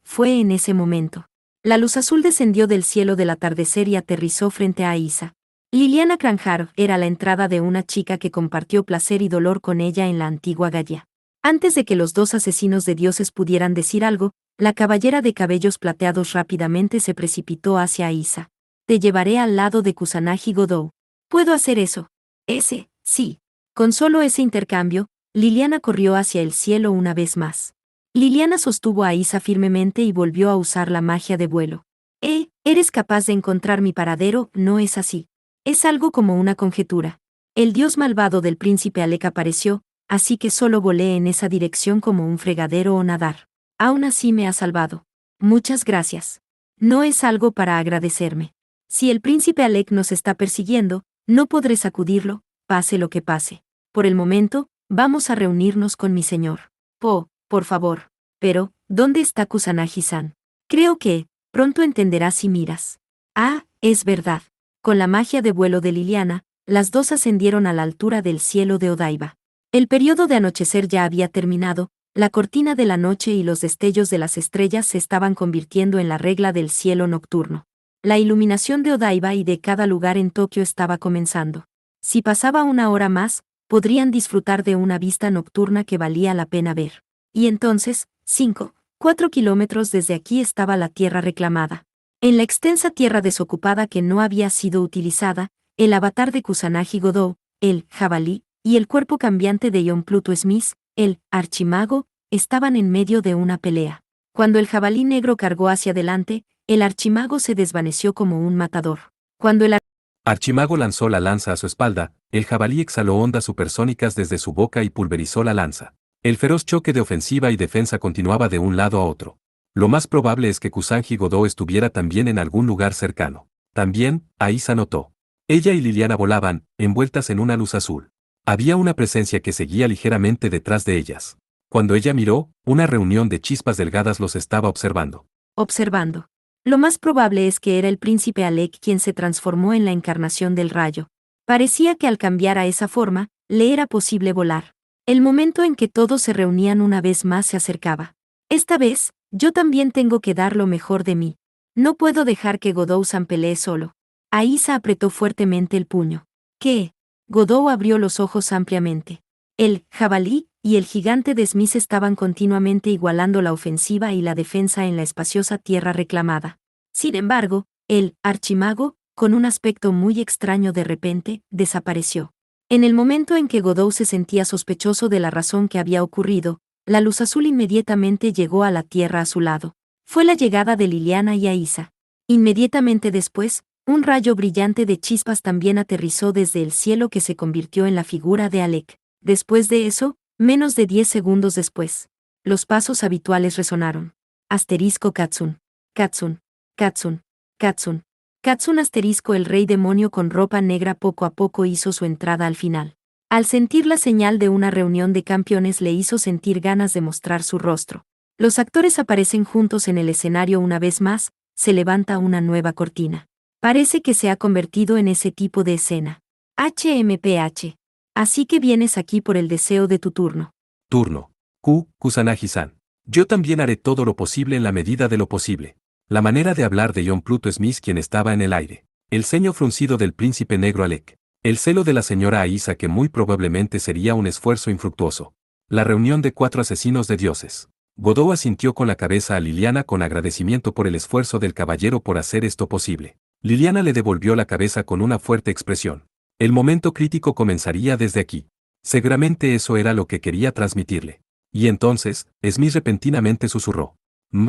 S2: Fue en ese momento. La luz azul descendió del cielo del atardecer y aterrizó frente a Aisa. Liliana Cranjar era la entrada de una chica que compartió placer y dolor con ella en la antigua Gaia. Antes de que los dos asesinos de dioses pudieran decir algo, la caballera de cabellos plateados rápidamente se precipitó hacia Aisa. Te llevaré al lado de Kusanagi Godou. ¿Puedo hacer eso? Sí. Con solo ese intercambio, Liliana corrió hacia el cielo una vez más. Liliana sostuvo a Aisa firmemente y volvió a usar la magia de vuelo. Eres capaz de encontrar mi paradero, ¿no es así? Es algo como una conjetura. El dios malvado del príncipe Alec apareció, así que solo volé en esa dirección como un fregadero o nadar. Aún así me ha salvado. Muchas gracias. No es algo para agradecerme. Si el príncipe Alec nos está persiguiendo, no podré sacudirlo, pase lo que pase. Por el momento, vamos a reunirnos con mi señor. Por favor. Pero, ¿dónde está Kusanagi-san? Creo que, pronto entenderás si miras. Es verdad. Con la magia de vuelo de Liliana, las dos ascendieron a la altura del cielo de Odaiba. El periodo de anochecer ya había terminado, la cortina de la noche y los destellos de las estrellas se estaban convirtiendo en la regla del cielo nocturno. La iluminación de Odaiba y de cada lugar en Tokio estaba comenzando. Si pasaba una hora más, podrían disfrutar de una vista nocturna que valía la pena ver. Y entonces, 4 kilómetros desde aquí estaba la tierra reclamada. En la extensa tierra desocupada que no había sido utilizada, el avatar de Kusanagi Godou, el jabalí, y el cuerpo cambiante de John Pluto Smith, el archimago, estaban en medio de una pelea. Cuando el jabalí negro cargó hacia adelante, el archimago se desvaneció como un matador. Cuando el
S1: Archimago lanzó la lanza a su espalda, el jabalí exhaló ondas supersónicas desde su boca y pulverizó la lanza. El feroz choque de ofensiva y defensa continuaba de un lado a otro. Lo más probable es que Kusanagi Godou estuviera también en algún lugar cercano. También, Aisa notó. Ella y Liliana volaban, envueltas en una luz azul. Había una presencia que seguía ligeramente detrás de ellas. Cuando ella miró, una reunión de chispas delgadas los estaba observando.
S2: Lo más probable es que era el príncipe Alec quien se transformó en la encarnación del rayo. Parecía que al cambiar a esa forma, le era posible volar. El momento en que todos se reunían una vez más se acercaba. Esta vez, yo también tengo que dar lo mejor de mí. No puedo dejar que Godou-san pelee solo. Aisa apretó fuertemente el puño. ¿Qué? Godou abrió los ojos ampliamente. El jabalí y el gigante de Smith estaban continuamente igualando la ofensiva y la defensa en la espaciosa tierra reclamada. Sin embargo, el archimago, con un aspecto muy extraño de repente, desapareció. En el momento en que Godou se sentía sospechoso de la razón que había ocurrido, la luz azul inmediatamente llegó a la tierra a su lado. Fue la llegada de Liliana y Aisa. Inmediatamente después, un rayo brillante de chispas también aterrizó desde el cielo que se convirtió en la figura de Alec. Después de eso, menos de 10 segundos después, los pasos habituales resonaron. Asterisco Katsun. Katsun. Katsun. Katsun. Katsun asterisco el rey demonio con ropa negra poco a poco hizo su entrada al final. Al sentir la señal de una reunión de campeones le hizo sentir ganas de mostrar su rostro. Los actores aparecen juntos en el escenario una vez más, se levanta una nueva cortina. Parece que se ha convertido en ese tipo de escena. HMPH. Así que vienes aquí por el deseo de tu turno.
S1: Turno. Kusanagi-san. Yo también haré todo lo posible en la medida de lo posible. La manera de hablar de John Pluto Smith quien estaba en el aire. El ceño fruncido del príncipe negro Alec. El celo de la señora Aisa que muy probablemente sería un esfuerzo infructuoso. La reunión de 4 asesinos de dioses. Godou asintió con la cabeza a Liliana con agradecimiento por el esfuerzo del caballero por hacer esto posible. Liliana le devolvió la cabeza con una fuerte expresión. El momento crítico comenzaría desde aquí. Seguramente eso era lo que quería transmitirle. Y entonces, Smith repentinamente susurró.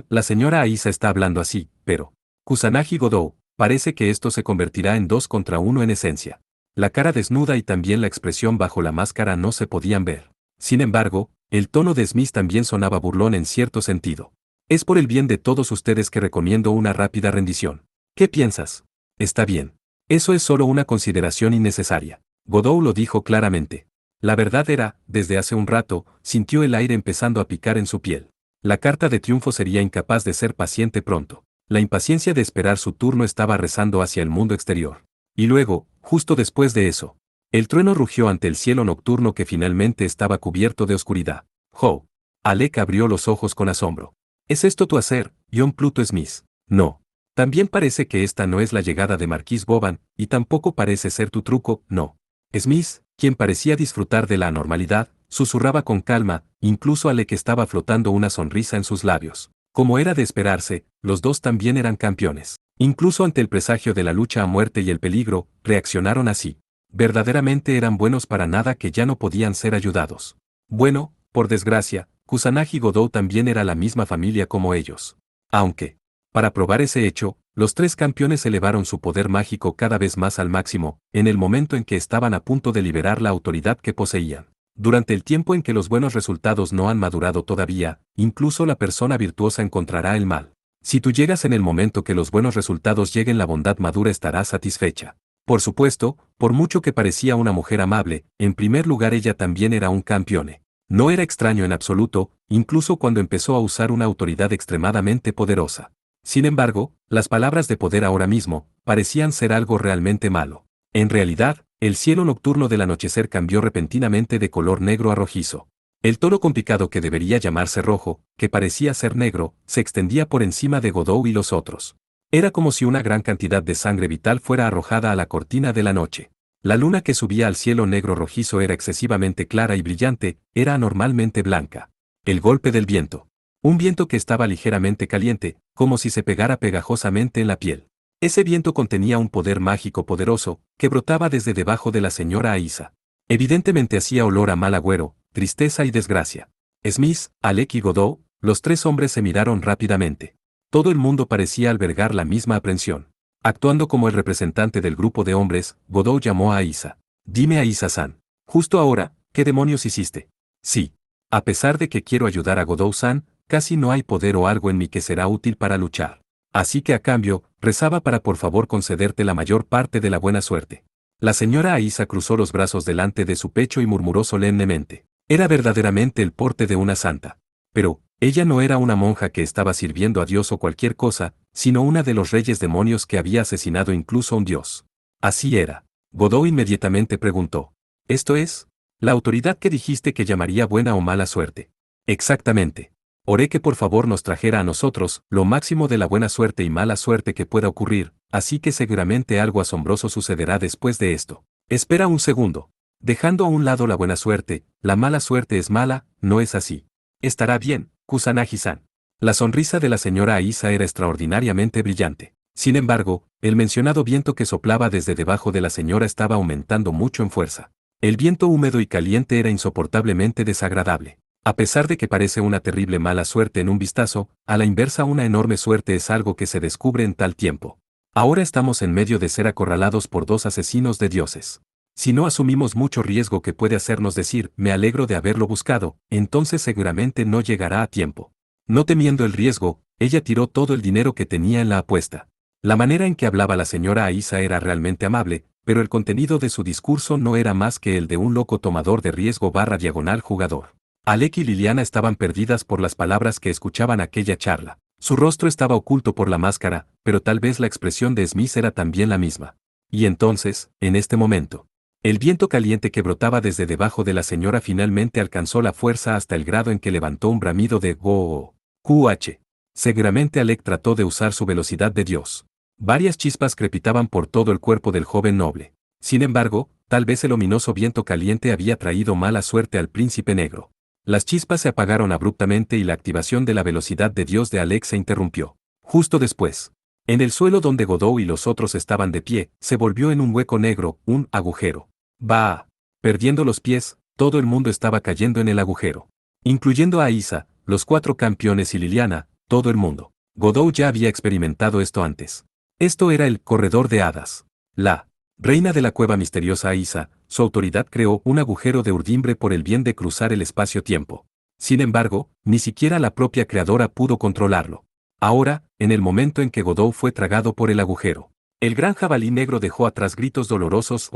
S1: La señora Aisa está hablando así, pero... Kusanagi Godou, parece que esto se convertirá en 2 contra 1 en esencia. La cara desnuda y también la expresión bajo la máscara no se podían ver. Sin embargo, el tono de Smith también sonaba burlón en cierto sentido. Es por el bien de todos ustedes que recomiendo una rápida rendición. ¿Qué piensas? Está bien. Eso es solo una consideración innecesaria. Godou lo dijo claramente. La verdad era, desde hace un rato, sintió el aire empezando a picar en su piel. La carta de triunfo sería incapaz de ser paciente pronto. La impaciencia de esperar su turno estaba rezando hacia el mundo exterior. Y luego, justo después de eso, el trueno rugió ante el cielo nocturno que finalmente estaba cubierto de oscuridad. ¡Jo! Alec abrió los ojos con asombro. ¿Es esto tu hacer, John Pluto Smith? No. También parece que esta no es la llegada de Marquis Boban, y tampoco parece ser tu truco, no. Smith, quien parecía disfrutar de la anormalidad, susurraba con calma, incluso Alec estaba flotando una sonrisa en sus labios. Como era de esperarse, los dos también eran campeones. Incluso ante el presagio de la lucha a muerte y el peligro, reaccionaron así. Verdaderamente eran buenos para nada que ya no podían ser ayudados. Bueno, por desgracia, Kusanagi Godou también era la misma familia como ellos. Aunque, para probar ese hecho, los 3 campeones elevaron su poder mágico cada vez más al máximo, en el momento en que estaban a punto de liberar la autoridad que poseían. Durante el tiempo en que los buenos resultados no han madurado todavía, incluso la persona virtuosa encontrará el mal. Si tú llegas en el momento que los buenos resultados lleguen, la bondad madura estará satisfecha. Por supuesto, por mucho que parecía una mujer amable, en primer lugar ella también era un campeone. No era extraño en absoluto, incluso cuando empezó a usar una autoridad extremadamente poderosa. Sin embargo, las palabras de poder ahora mismo parecían ser algo realmente malo. En realidad, el cielo nocturno del anochecer cambió repentinamente de color negro a rojizo. El tono complicado que debería llamarse rojo, que parecía ser negro, se extendía por encima de Godou y los otros. Era como si una gran cantidad de sangre vital fuera arrojada a la cortina de la noche. La luna que subía al cielo negro rojizo era excesivamente clara y brillante, era anormalmente blanca. El golpe del viento. Un viento que estaba ligeramente caliente, como si se pegara pegajosamente en la piel. Ese viento contenía un poder mágico poderoso, que brotaba desde debajo de la señora Aisa. Evidentemente hacía olor a mal agüero, tristeza y desgracia. Smith, Alec y Godot, los tres hombres se miraron rápidamente. Todo el mundo parecía albergar la misma aprensión. Actuando como el representante del grupo de hombres, Godot llamó a Aisa. Dime Aisa-san. Justo ahora, ¿qué demonios hiciste? Sí. A pesar de que quiero ayudar a Godot-san, casi no hay poder o algo en mí que será útil para luchar. Así que a cambio, rezaba para por favor concederte la mayor parte de la buena suerte. La señora Aisa cruzó los brazos delante de su pecho y murmuró solemnemente. Era verdaderamente el porte de una santa. Pero, ella no era una monja que estaba sirviendo a Dios o cualquier cosa, sino una de los reyes demonios que había asesinado incluso a un dios. Así era. Godot inmediatamente preguntó. ¿Esto es? La autoridad que dijiste que llamaría buena o mala suerte. Exactamente. Oré que por favor nos trajera a nosotros lo máximo de la buena suerte y mala suerte que pueda ocurrir, así que seguramente algo asombroso sucederá después de esto. Espera un segundo. Dejando a un lado la buena suerte, la mala suerte es mala, ¿no es así? Estará bien, Kusanagi-san. La sonrisa de la señora Aisa era extraordinariamente brillante. Sin embargo, el mencionado viento que soplaba desde debajo de la señora estaba aumentando mucho en fuerza. El viento húmedo y caliente era insoportablemente desagradable. A pesar de que parece una terrible mala suerte en un vistazo, a la inversa una enorme suerte es algo que se descubre en tal tiempo. Ahora estamos en medio de ser acorralados por dos asesinos de dioses. Si no asumimos mucho riesgo que puede hacernos decir, me alegro de haberlo buscado, entonces seguramente no llegará a tiempo. No temiendo el riesgo, ella tiró todo el dinero que tenía en la apuesta. La manera en que hablaba la señora Aisa era realmente amable, pero el contenido de su discurso no era más que el de un loco tomador de riesgo / jugador. Alec y Liliana estaban perdidas por las palabras que escuchaban aquella charla. Su rostro estaba oculto por la máscara, pero tal vez la expresión de Smith era también la misma. Y entonces, en este momento, el viento caliente que brotaba desde debajo de la señora finalmente alcanzó la fuerza hasta el grado en que levantó un bramido de "go". QH. Seguramente Alec trató de usar su velocidad de Dios. Varias chispas crepitaban por todo el cuerpo del joven noble. Sin embargo, tal vez el ominoso viento caliente había traído mala suerte al príncipe negro. Las chispas se apagaron abruptamente y la activación de la velocidad de Dios de Alec se interrumpió. Justo después, en el suelo donde Godot y los otros estaban de pie, se volvió en un hueco negro, un agujero. ¡Bah! Perdiendo los pies, todo el mundo estaba cayendo en el agujero. Incluyendo a Aisa, los 4 campeones y Liliana, todo el mundo. Godot ya había experimentado esto antes. Esto era el corredor de hadas. La reina de la cueva misteriosa Aisa, su autoridad creó un agujero de urdimbre por el bien de cruzar el espacio-tiempo. Sin embargo, ni siquiera la propia creadora pudo controlarlo. Ahora, en el momento en que Godot fue tragado por el agujero, el gran jabalí negro dejó atrás gritos dolorosos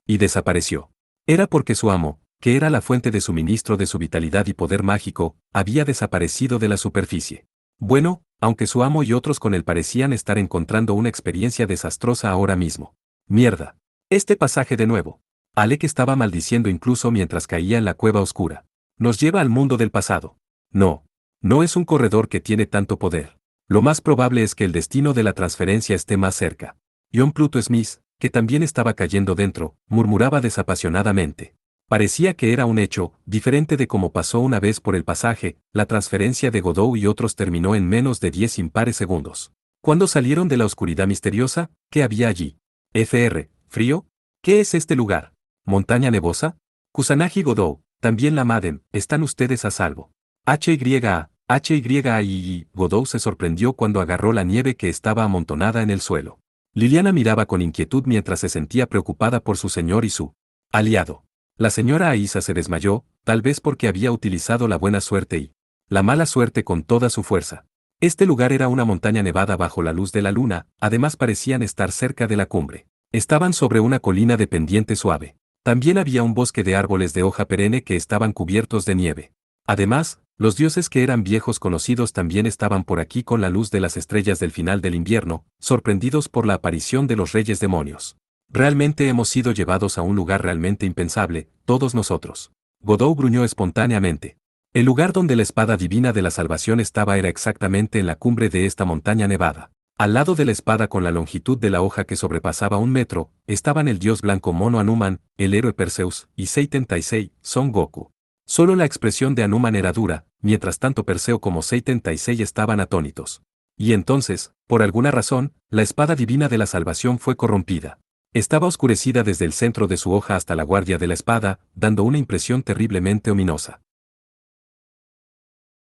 S1: y desapareció. Era porque su amo, que era la fuente de suministro de su vitalidad y poder mágico, había desaparecido de la superficie. Bueno, aunque su amo y otros con él parecían estar encontrando una experiencia desastrosa ahora mismo. Mierda. Este pasaje de nuevo. Alec estaba maldiciendo incluso mientras caía en la cueva oscura. Nos lleva al mundo del pasado. No. No es un corredor que tiene tanto poder. Lo más probable es que el destino de la transferencia esté más cerca. John Pluto Smith, que también estaba cayendo dentro, murmuraba desapasionadamente. Parecía que era un hecho, diferente de como pasó una vez por el pasaje, la transferencia de Godot y otros terminó en menos de 10 impares segundos. Cuando salieron de la oscuridad misteriosa, ¿qué había allí? Fr. ¿Frío? ¿Qué es este lugar? ¿Montaña nevosa? Kusanagi Godot, también la Madem, están ustedes a salvo. HYA, Godot se sorprendió cuando agarró la nieve que estaba amontonada en el suelo. Liliana miraba con inquietud mientras se sentía preocupada por su señor y su aliado. La señora Aisa se desmayó, tal vez porque había utilizado la buena suerte y la mala suerte con toda su fuerza. Este lugar era una montaña nevada bajo la luz de la luna, además parecían estar cerca de la cumbre. Estaban sobre una colina de pendiente suave. También había un bosque de árboles de hoja perenne que estaban cubiertos de nieve. Además, los dioses que eran viejos conocidos también estaban por aquí con la luz de las estrellas del final del invierno, sorprendidos por la aparición de los reyes demonios. Realmente hemos sido llevados a un lugar realmente impensable, todos nosotros. Godot gruñó espontáneamente. El lugar donde la espada divina de la salvación estaba era exactamente en la cumbre de esta montaña nevada. Al lado de la espada con la longitud de la hoja que sobrepasaba 1 metro, estaban el dios blanco mono Hanuman, el héroe Perseus, y Seiten Taisei, Son Goku. Solo la expresión de Hanuman era dura, mientras tanto Perseo como Seiten Taisei estaban atónitos. Y entonces, por alguna razón, la espada divina de la salvación fue corrompida. Estaba oscurecida desde el centro de su hoja hasta la guardia de la espada, dando una impresión terriblemente ominosa.